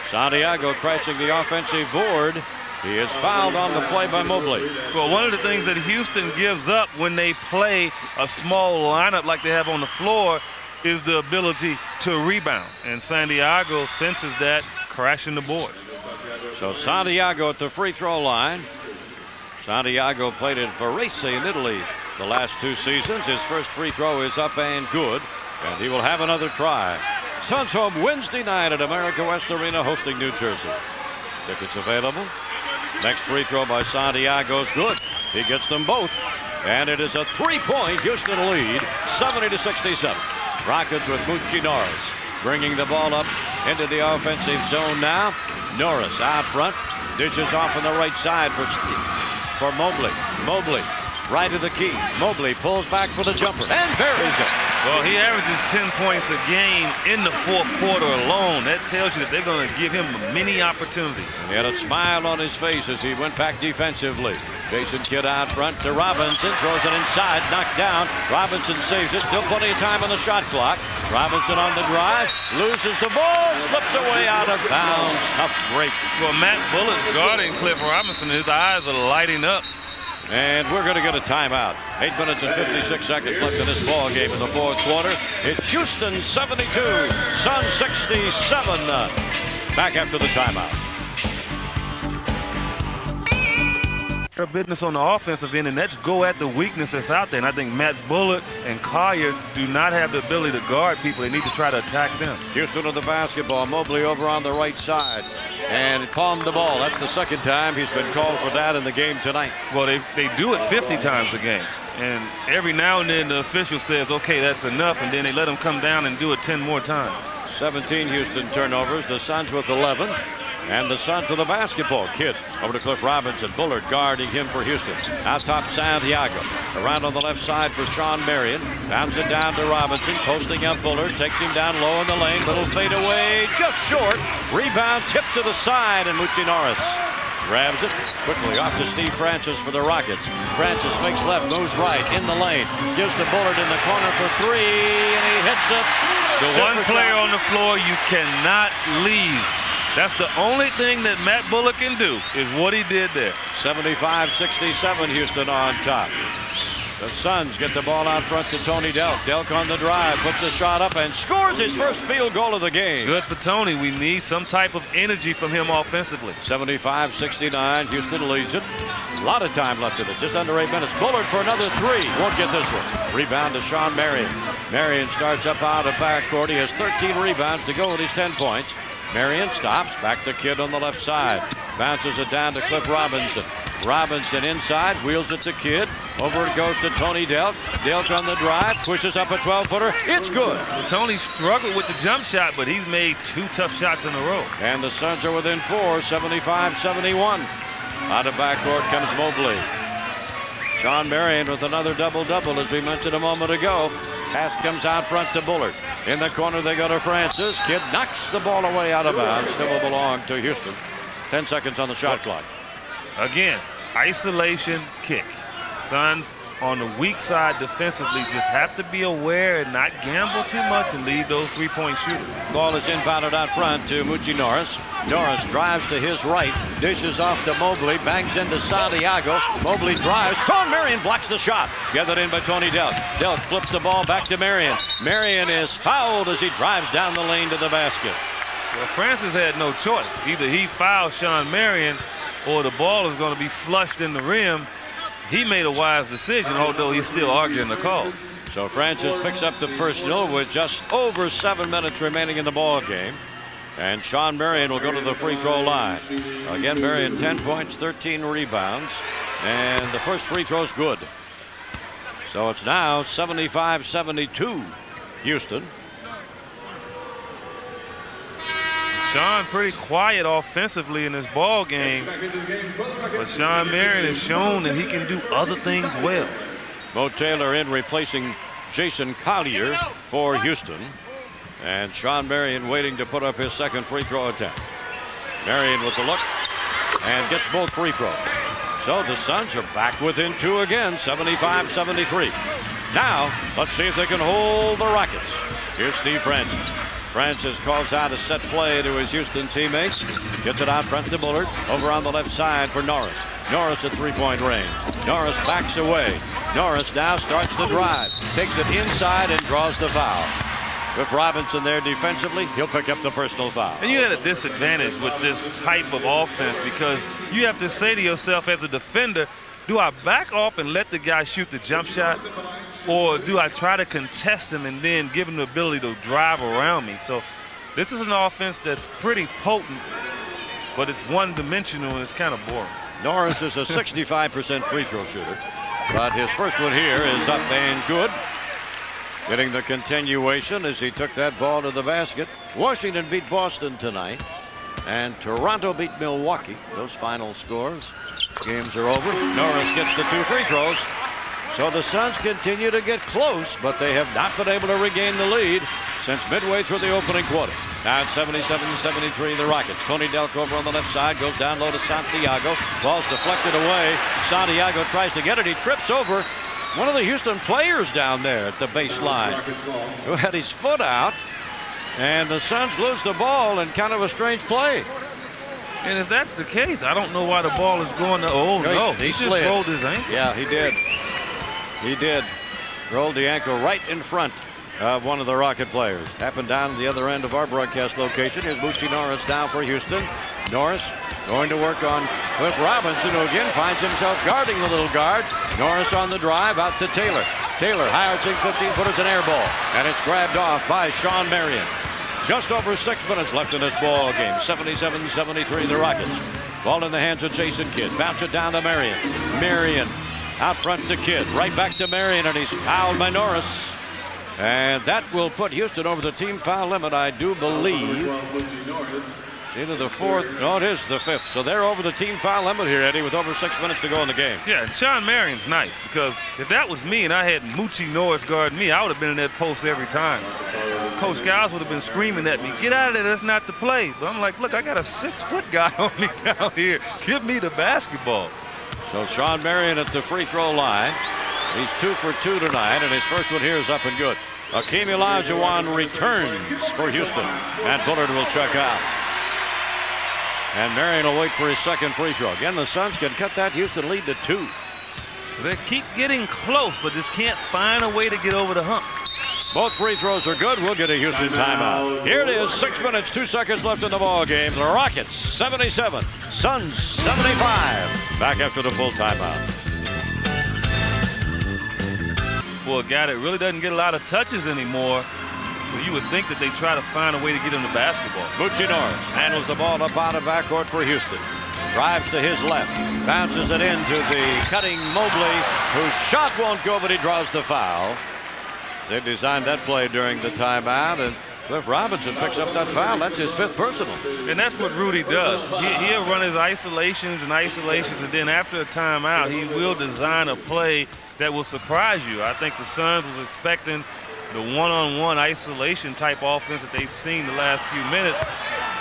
Santiago crashing the offensive board. He is fouled on the play by Mobley. Well, one of the things that Houston gives up when they play a small lineup like they have on the floor is the ability to rebound. And Santiago senses that, crashing the boards. So Santiago at the free throw line. Santiago played in Varese in Italy the last 2 seasons. His first free throw is up and good, and he will have another try. Suns home Wednesday night at America West Arena hosting New Jersey. Tickets available. Next free throw by Santiago is good. He gets them both. And it is a 3-point Houston lead, 70-67. Rockets with Moochie Norris bringing the ball up into the offensive zone now. Norris out front. Dishes off on the right side for Mobley. Mobley right of the key. Mobley pulls back for the jumper and buries it. Well, he averages 10 points a game in the fourth quarter alone. That tells you that they're going to give him many opportunities. And he had a smile on his face as he went back defensively. Jason Kidd out front to Robinson. Throws it inside. Knocked down. Robinson saves it. Still plenty of time on the shot clock. Robinson on the drive. Loses the ball. Slips away out of bounds. Tough break. Well, Matt Bullock's guarding Cliff Robinson. His eyes are lighting up. And we're going to get a timeout. 8 minutes and 56 seconds left in this ball game in the fourth quarter. It's Houston 72, Suns 67. Back after the timeout. Their business on the offensive end, and that's go at the weakness that's out there. And I think Matt Bullock and Collier do not have the ability to guard people. They need to try to attack them. Houston with the basketball. Mobley over on the right side. And palmed the ball. That's the second time he's been called for that in the game tonight. Well, they do it 50 times a game. And every now and then the official says, okay, that's enough. And then they let him come down and do it 10 more times. 17 Houston turnovers. The Suns with 11. And the Suns with the basketball. Kidd over to Cliff Robinson. Bullard guarding him for Houston. Out top Santiago. Around on the left side for Sean Marion. Bounds it down to Robinson. Posting up Bullard. Takes him down low in the lane. Little fade away. Just short. Rebound tipped to the side. And Moochie Norris grabs it quickly off to Steve Francis for the Rockets. Francis fakes left. Moves right in the lane. Gives to Bullard in the corner for 3. And he hits it. The one player on the floor you cannot leave. That's the only thing that Matt Bullock can do is what he did there. 75-67 Houston on top. The Suns get the ball out front to Tony Delk. Delk on the drive, puts the shot up and scores his first field goal of the game. Good for Tony. We need some type of energy from him offensively. 75-69, Houston leads it. A lot of time left in it, just under 8 minutes. Bullard for another 3, won't get this one. Rebound to Sean Marion. Marion starts up out of backcourt. He has 13 rebounds to go with his 10 points. Marion stops, back to Kidd on the left side. Bounces it down to Cliff Robinson. Robinson inside, wheels it to Kidd. Over it goes to Tony Delk. Delk on the drive, pushes up a 12-footer. It's good. Well, Tony struggled with the jump shot, but he's made 2 tough shots in a row. And the Suns are within 4, 75-71. Out of backcourt comes Mobley. Sean Marion with another double-double, as we mentioned a moment ago. Pass comes out front to Bullard. In the corner they go to Francis. Kidd knocks the ball away out of bounds. Still will belong to Houston. 10 seconds on the shot clock. Again, isolation kick. Suns on the weak side defensively just have to be aware and not gamble too much and lead those 3-point shooters. Ball is inbounded out front to Moochie Norris. Norris drives to his right, dishes off to Mobley, bangs into Santiago. Mobley drives. Sean Marion blocks the shot. Gathered in by Tony Delk. Delk flips the ball back to Marion. Marion is fouled as he drives down the lane to the basket. Well, Francis had no choice. Either he fouls Sean Marion or the ball is going to be flushed in the rim. He made a wise decision, although he's still arguing the call. So Francis picks up the personal with just over 7 minutes remaining in the ball game. And Sean Marion will go to the free throw line. Again, Marion 10 points, 13 rebounds. And the first free throw's good. So it's now 75-72 Houston. Sean pretty quiet offensively in this ball game, but Shawn Marion has shown that he can do other things well. Mo Taylor in replacing Jason Collier for Houston. And Shawn Marion waiting to put up his second free throw attempt. Marion with the look and gets both free throws. So the Suns are back within 2 again, 75-73. Now, let's see if they can hold the Rockets. Here's Steve Francis. Francis calls out a set play to his Houston teammates. Gets it out front to Bullard. Over on the left side for Norris. Norris at three-point range. Norris backs away. Norris now starts the drive. Takes it inside and draws the foul. With Robinson there defensively, he'll pick up the personal foul. And you had a disadvantage with this type of offense because you have to say to yourself as a defender, do I back off and let the guy shoot the jump shot, or do I try to contest him and then give him the ability to drive around me? So this is an offense that's pretty potent, but it's one-dimensional and it's kind of boring. Norris is a 65% free throw shooter, but his first one here is up and good. Getting the continuation as he took that ball to the basket. Washington beat Boston tonight, and Toronto beat Milwaukee. Those final scores. Games are over. Norris gets the 2 free throws. So the Suns continue to get close, but they have not been able to regain the lead since midway through the opening quarter. Now it's 77-73 the Rockets. Tony Delk over on the left side, goes down low to Santiago. Ball's deflected away. Santiago tries to get it. He trips over one of the Houston players down there at the baseline who had his foot out, and the Suns lose the ball in kind of a strange play. And if that's the case, I don't know why the ball is going to. Oh no, he just rolled his ankle. Yeah, he did. He did. Rolled the ankle right in front of one of the Rocket players. Happened down at the other end of our broadcast location. Here's Bucci Norris now for Houston. Norris going to work on Cliff Robinson, who again finds himself guarding the little guard. Norris on the drive out to Taylor. Taylor, high-arching 15-footers, an air ball. And it's grabbed off by Shawn Marion. Just over 6 minutes left in this ball game. 77-73 the Rockets. Ball in the hands of Jason Kidd. Bounce it down to Marion. Marion out front to Kidd. Right back to Marion, and he's fouled by Norris. And that will put Houston over the team foul limit, I do believe. Either the 4th, no, it is the 5th. So they're over the team foul limit here, Eddie, with over 6 minutes to go in the game. Yeah, and Shawn Marion's nice because if that was me and I had Moochie Norris guarding me, I would have been in that post every time. Coach Giles would have been screaming at me, get out of there, that's not the play. But I'm like, look, I got a 6-foot guy on me down here. Give me the basketball. So Shawn Marion at the free throw line. He's 2 for 2 tonight, and his first one here is up and good. Akeem Olajuwon returns for Houston, and Bullard will check out. And Marion will wait for his second free throw. Again, the Suns can cut that Houston lead to 2. They keep getting close, but just can't find a way to get over the hump. Both free throws are good. We'll get a Houston timeout. Here it is, 6 minutes, 2 seconds left in the ball game. The Rockets 77, Suns 75. Back after the full timeout. For a guy that really doesn't get a lot of touches anymore, so you would think that they try to find a way to get him the basketball. Bucci Norris handles the ball up out of backcourt for Houston. Drives to his left. Bounces it into the cutting Mobley, whose shot won't go, but he draws the foul. They designed that play during the timeout, and Cliff Robinson picks up that foul. That's his 5th personal. And that's what Rudy does. He'll run his isolations, and then after a timeout, he will design a play that will surprise you. I think the Suns was expecting the one-on-one isolation type offense that they've seen the last few minutes.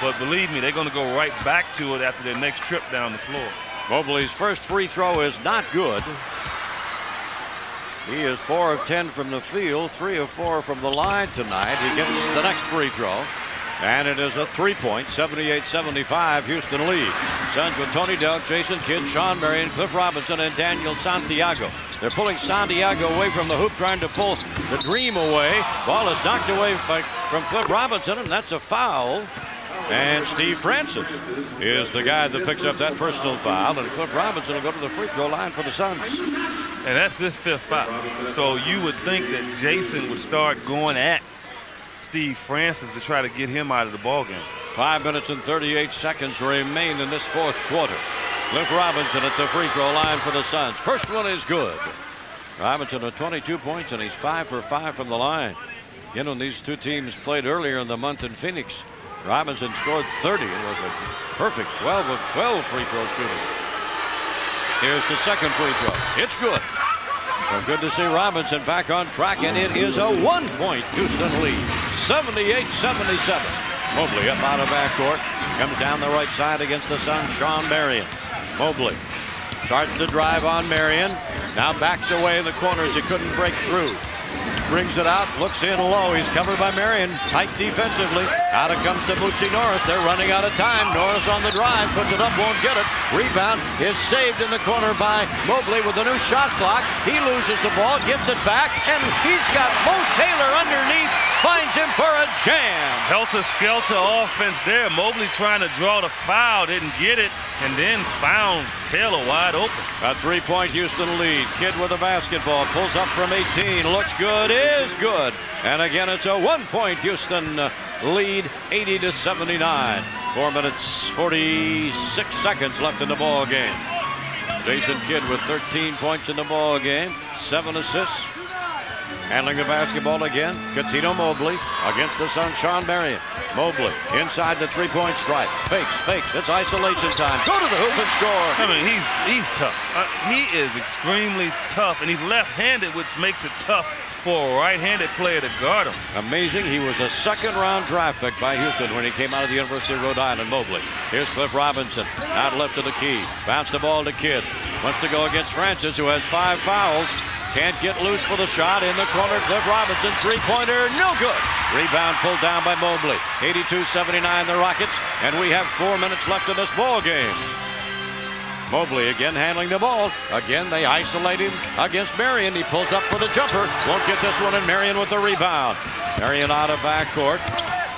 But believe me, they're going to go right back to it after their next trip down the floor. Mobley's first free throw is not good. He is 4 of 10 from the field, 3 of 4 from the line tonight. He gets the next free throw, and it is a 3-point, 78-75 Houston lead. Suns with Tony Delk, Jason Kidd, Shawn Marion, Cliff Robinson, and Daniel Santiago. They're pulling Santiago away from the hoop, trying to pull the dream away. Ball is knocked away from Cliff Robinson, and that's a foul. And Steve Francis is the guy that picks up that personal foul, and Cliff Robinson will go to the free throw line for the Suns. And that's his 5th foul. So you would think that Jason would start going at Steve Francis to try to get him out of the ballgame. 5 minutes and 38 seconds remain in this 4th quarter. Cliff Robinson at the free throw line for the Suns. First one is good. Robinson with 22 points, and he's 5 for 5 from the line. You know, these two teams played earlier in the month in Phoenix. Robinson scored 30 and was a perfect 12 of 12 free throw shooting. Here's the second free throw. It's good. So good to see Robinson back on track, and it is a 1-point Houston lead, 78-77. Mobley up out of backcourt, comes down the right side against the Suns, Shawn Marion. Mobley starts to drive on Marion, now backs away in the corners, he couldn't break through. Brings it out, looks in low, he's covered by Marion, tight defensively. Out it comes to Moochie Norris, they're running out of time. Norris on the drive, puts it up, won't get it. Rebound is saved in the corner by Mobley with a new shot clock. He loses the ball, gets it back, and he's got Mo Taylor underneath, finds him for a jam. Helter-skelter offense there. Mobley trying to draw the foul, didn't get it, and then found Taylor wide open. A 3-point Houston lead. Kidd with a basketball, pulls up from 18, looks good, is good. And again, it's a 1-point Houston lead, 80-79. 4 minutes, 46 seconds left in the ball game. Jason Kidd with 13 points in the ball game, 7 assists. Handling the basketball again, Cuttino Mobley against the Suns, Shawn Marion. Mobley inside the 3-point stripe. Fakes. It's isolation time. Go to the hoop and score. I mean, he's tough. He is extremely tough, and he's left-handed, which makes it tough for a right-handed player to guard him. Amazing. He was a second-round draft pick by Houston when he came out of the University of Rhode Island. Mobley. Here's Cliff Robinson. Out left of the key. Bounce the ball to Kidd. Wants to go against Francis, who has 5 fouls. Can't get loose for the shot in the corner. Cliff Robinson, 3-pointer, no good. Rebound pulled down by Mobley. 82-79 the Rockets, and we have 4 minutes left in this ball game. Mobley again handling the ball. Again, they isolate him against Marion. He pulls up for the jumper. Won't get this one, and Marion with the rebound. Marion out of backcourt.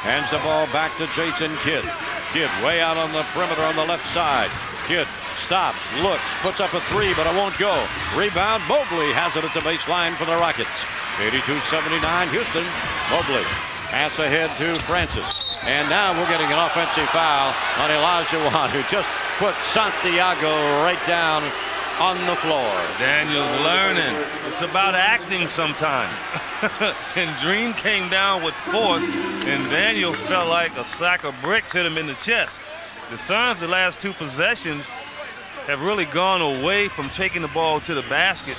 Hands the ball back to Jason Kidd. Kidd way out on the perimeter on the left side. Kidd stops, looks, puts up a 3, but it won't go. Rebound, Mobley has it at the baseline for the Rockets. 82-79 Houston. Mobley pass ahead to Francis. And now we're getting an offensive foul on Olajuwon, who just put Santiago right down on the floor. Daniel's learning. It's about acting sometimes. And Dream came down with force, and Daniel felt like a sack of bricks hit him in the chest. The Suns, the last 2 possessions, have really gone away from taking the ball to the basket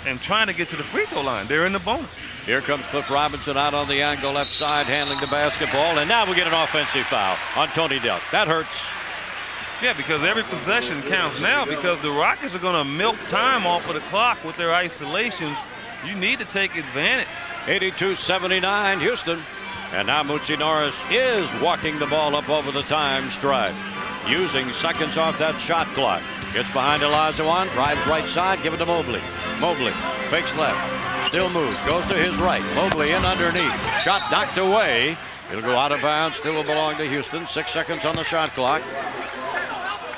and trying to get to the free throw line. They're in the bonus. Here comes Cliff Robinson out on the angle left side, handling the basketball, and now we get an offensive foul on Tony Delk. That hurts. Yeah, because every possession counts now, because the Rockets are going to milk time off of the clock with their isolations. You need to take advantage. 82-79 Houston. And now Moochie Norris is walking the ball up over the time stripe, using seconds off that shot clock. Gets behind Olajuwon, drives right side, give it to Mobley. Mobley fakes left, still moves, goes to his right. Mobley in underneath, shot knocked away. It'll go out of bounds, still will belong to Houston. 6 seconds on the shot clock.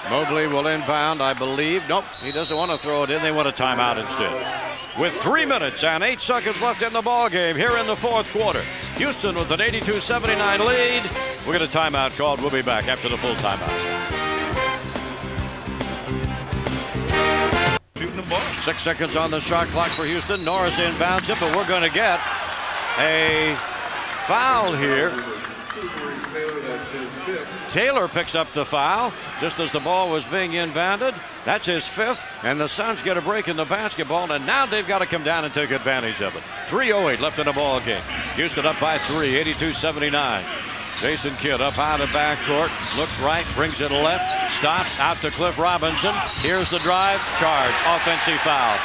Mobley will inbound, I believe. Nope, he doesn't want to throw it in. They want a timeout instead. With 3 minutes and 8 seconds left in the ball game here in the 4th quarter. Houston with an 82-79 lead. We'll get a timeout called. We'll be back after the full timeout. Shooting the ball. 6 seconds on the shot clock for Houston. Norris inbounds it, but we're going to get a foul here. Taylor picks up the foul just as the ball was being inbounded. That's his 5th, and the Suns get a break in the basketball, and now they've got to come down and take advantage of it. 3:08 left in the ball game. Houston up by 3, 82-79. Jason Kidd up out of backcourt, looks right, brings it left, stops, out to Cliff Robinson. Here's the drive, charge, offensive foul.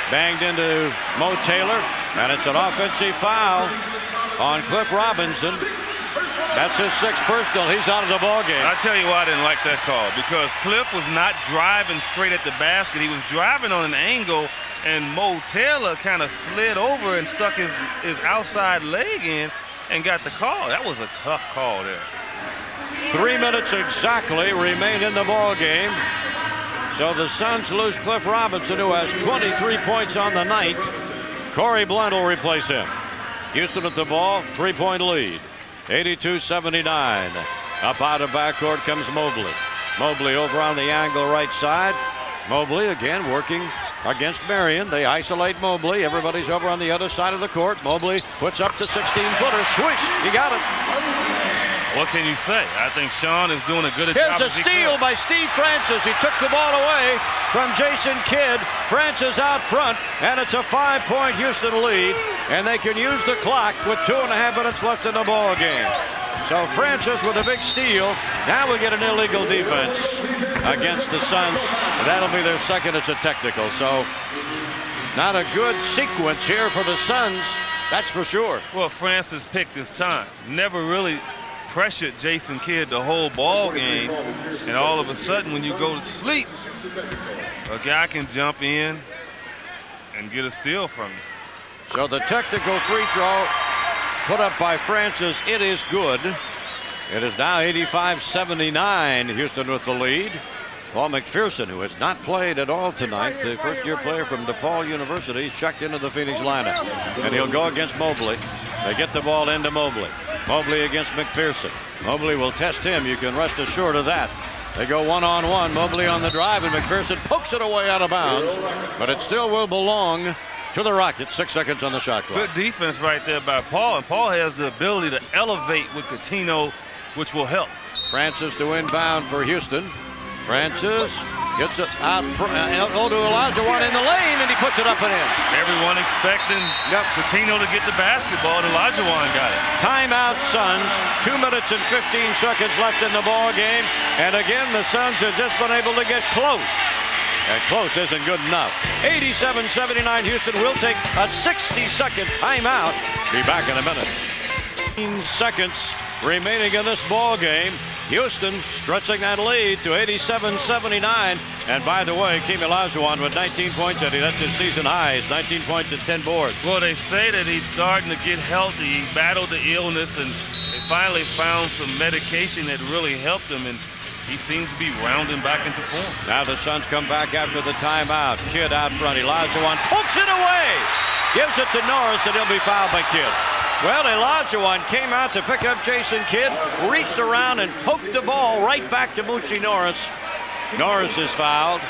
Banged into Mo Taylor, and it's an offensive foul on Cliff Robinson. That's his 6th personal. He's out of the ball game. I'll tell you why I didn't like that call, because Cliff was not driving straight at the basket. He was driving on an angle, and Mo Taylor kind of slid over and stuck his outside leg in and got the call. That was a tough call there. 3 minutes exactly remain in the ball game. So the Suns lose Cliff Robinson, who has 23 points on the night. Corey Blunt will replace him. Houston at the ball, 3-point lead. 82-79. Up out of backcourt comes Mobley. Mobley over on the angle right side. Mobley again working against Marion. They isolate Mobley. Everybody's over on the other side of the court. Mobley puts up the 16-footer. Swish! He got it. What can you say? I think Sean is doing a good job. Here's a steal by Steve Francis. He took the ball away from Jason Kidd. Francis out front, and it's a 5-point Houston lead, and they can use the clock with 2.5 minutes left in the ball game. So Francis with a big steal. Now we get an illegal defense against the Suns. That'll be their second. It's a technical. So not a good sequence here for the Suns, that's for sure. Well, Francis picked his time. Never really pressured Jason Kidd the whole ball game, and all of a sudden when you go to sleep, a guy can jump in and get a steal from you. So the technical free throw put up by Francis, it is good. It is now 85-79, Houston with the lead. Paul McPherson, who has not played at all tonight, the first-year player from DePaul University, checked into the Phoenix lineup, and he'll go against Mobley. They get the ball into Mobley. Mobley against McPherson. Mobley will test him. You can rest assured of that. They go one-on-one. Mobley on the drive, and McPherson pokes it away out of bounds, but it still will belong to the Rockets. 6 seconds on the shot clock. Good defense right there by Paul, and Paul has the ability to elevate with Coutinho, which will help. Francis to inbound for Houston. Francis gets it out front. To Olajuwon in the lane, and he puts it up and in. Everyone expecting Coutinho to get the basketball, and Olajuwon got it. Timeout Suns. 2 minutes and 15 seconds left in the ball game. And again, the Suns have just been able to get close. And close isn't good enough. 87-79, Houston will take a 60-second timeout. Be back in a minute. 15 seconds remaining in this ball game. Houston stretching that lead to 87-79. And by the way, Keem Olajuwon with 19 points, Eddie. That's his season high. 19 points and 10 boards. Well, they say that he's starting to get healthy. He battled the illness, and they finally found some medication that really helped him, and he seems to be rounding back into form. Now the Suns come back after the timeout. Kidd out front. Olajuwon pokes it away. Gives it to Norris, and he'll be fouled by Kidd. Well, Olajuwon came out to pick up Jason Kidd, reached around and poked the ball right back to Moochie Norris. Norris is fouled.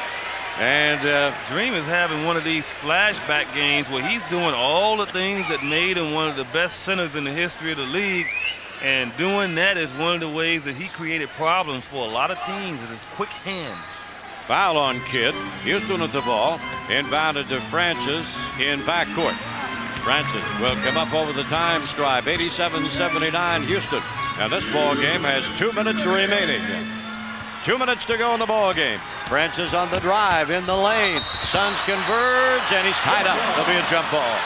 And Dream is having one of these flashback games where he's doing all the things that made him one of the best centers in the history of the league. And doing that is one of the ways that he created problems for a lot of teams, is his quick hands. Foul on Kidd. Houston with the ball. Inbounded to Francis in backcourt. Francis will come up over the time stripe. 87-79 Houston. Now this ball game has 2 minutes remaining. 2 minutes to go in the ball game. Francis on the drive in the lane. Suns converge, and he's tied up. There'll be a jump ball.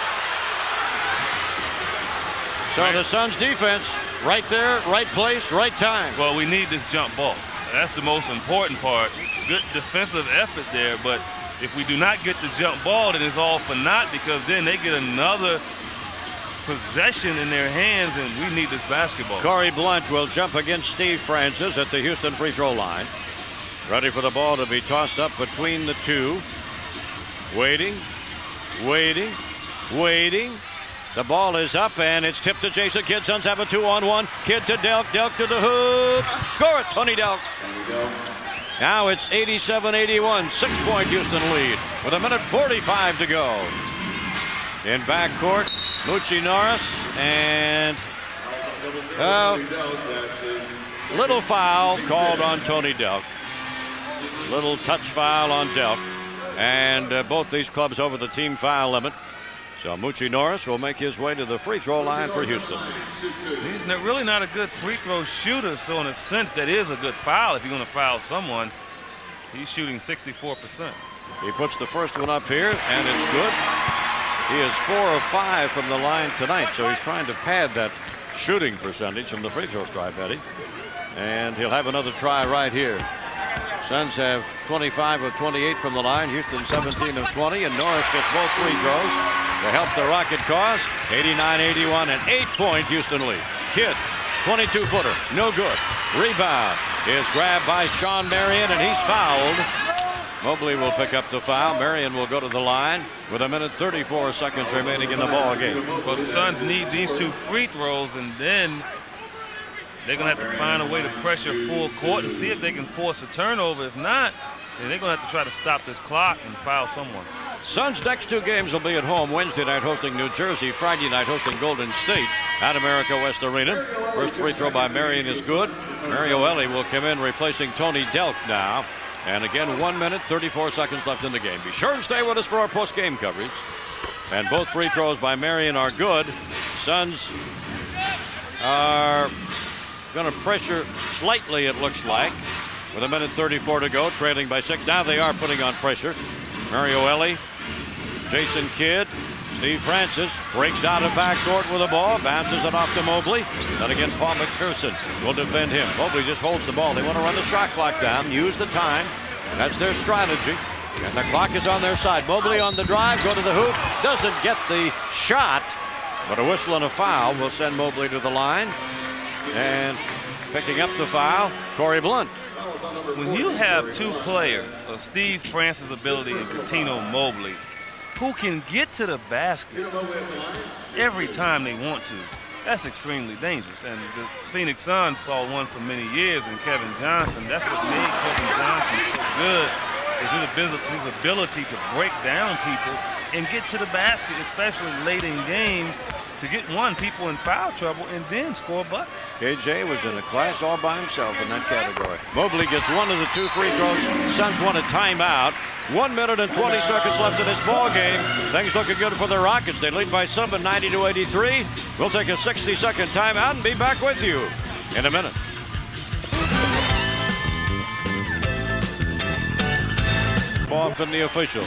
So the Suns defense right there, right place, right time. Well, we need this jump ball. That's the most important part. Good defensive effort there, but if we do not get the jump ball, then it's all for naught, because then they get another possession in their hands, and we need this basketball. Corey Blunt will jump against Steve Francis at the Houston free throw line. Ready for the ball to be tossed up between the two. Waiting, waiting, waiting. The ball is up, and it's tipped to Jason Kidd. Suns have a 2-on-1. Kidd to Delk. Delk to the hoop. Score it, Tony Delk. Now it's 87-81. 6-point Houston lead with 1:45 to go. In backcourt, Moochie Norris, and little foul called on Tony Delk. Little touch foul on Delk. And both these clubs over the team foul limit. So Moochie Norris will make his way to the free throw line for Houston. He's really not a good free throw shooter, so in a sense that is a good foul if you're going to foul someone. He's shooting 64%. He puts the first one up here, and it's good. He is 4 of 5 from the line tonight, so he's trying to pad that shooting percentage from the free throw stripe, Eddie. And he'll have another try right here. Suns have 25 of 28 from the line. Houston 17 of 20, and Norris gets both free throws to help the Rocket cause. 89-81, an 8-point Houston lead. Kidd, 22-footer, no good. Rebound is grabbed by Shawn Marion, and he's fouled. Mobley will pick up the foul. Marion will go to the line with 1:34 seconds remaining in the ball game. Well, the Suns need these 2 free throws, and then they're going to have to find a way to pressure full court and see if they can force a turnover. If not, then they're going to have to try to stop this clock and foul someone. Suns' next two games will be at home. Wednesday night hosting New Jersey. Friday night hosting Golden State at America West Arena. First free throw by Marion is good. Mario Elie will come in replacing Tony Delk now. And again, 1 minute, 34 seconds left in the game. Be sure and stay with us for our post-game coverage. And both free throws by Marion are good. Suns are going to pressure slightly, it looks like, with 1 minute 34 to go, trailing by 6. Now they are putting on pressure. Mario Elie, Jason Kidd, Steve Francis breaks out of backcourt with the ball, bounces it off to Mobley. Then again, Paul McPherson will defend him. Mobley just holds the ball. They want to run the shot clock down, use the time. That's their strategy. And the clock is on their side. Mobley on the drive, go to the hoop, doesn't get the shot, but a whistle and a foul will send Mobley to the line. And picking up the foul, Corey Blunt. When you have two players of Steve Francis' ability and Cuttino Mobley who can get to the basket every time they want to, that's extremely dangerous. And the Phoenix Suns saw one for many years in Kevin Johnson. That's what made Kevin Johnson so good, is his ability to break down people and get to the basket, especially late in games, to get people in foul trouble and then score a bucket. KJ was in a class all by himself in that category. Mobley gets one of the two free throws. Suns want a timeout. 1 minute and 20 seconds left in this ball game. Things looking good for the Rockets. They lead by some at 90-83. We'll take a 60-second timeout and be back with you in a minute. Off in the official.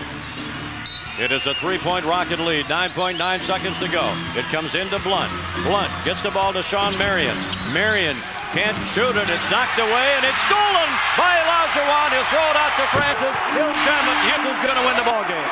It is a three-point Rocket lead. 9.9 seconds to go. It comes into Blunt. Blunt gets the ball to Sean Marion. Marion can't shoot it. It's knocked away, and it's stolen by Olajuwon. He'll throw it out to Francis. He'll jam it. Houston's going to win the ball game.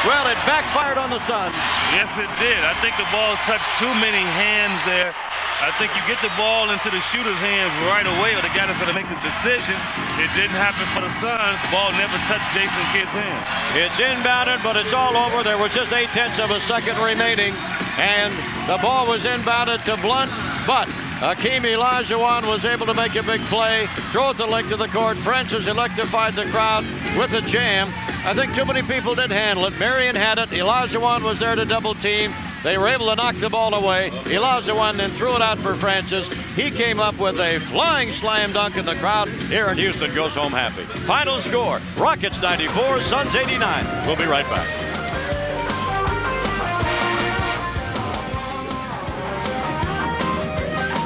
Well, it backfired on the Suns. Yes, it did. I think the ball touched too many hands there. I think you get the ball into the shooter's hands right away, or the guy that's going to make the decision. It didn't happen for the Suns. The ball never touched Jason Kidd's hands. It's inbounded, but it's all over. There was just 0.8 of a second remaining, and the ball was inbounded to Blunt, but Hakeem Olajuwon was able to make a big play, throw it the length of the court. Francis electrified the crowd with a jam. I think too many people did handle it. Marion had it. Olajuwon was there to double team. They were able to knock the ball away. Olajuwon then threw it out for Francis. He came up with a flying slam dunk, and the crowd here in Houston goes home happy. Final score, Rockets 94, Suns 89. We'll be right back.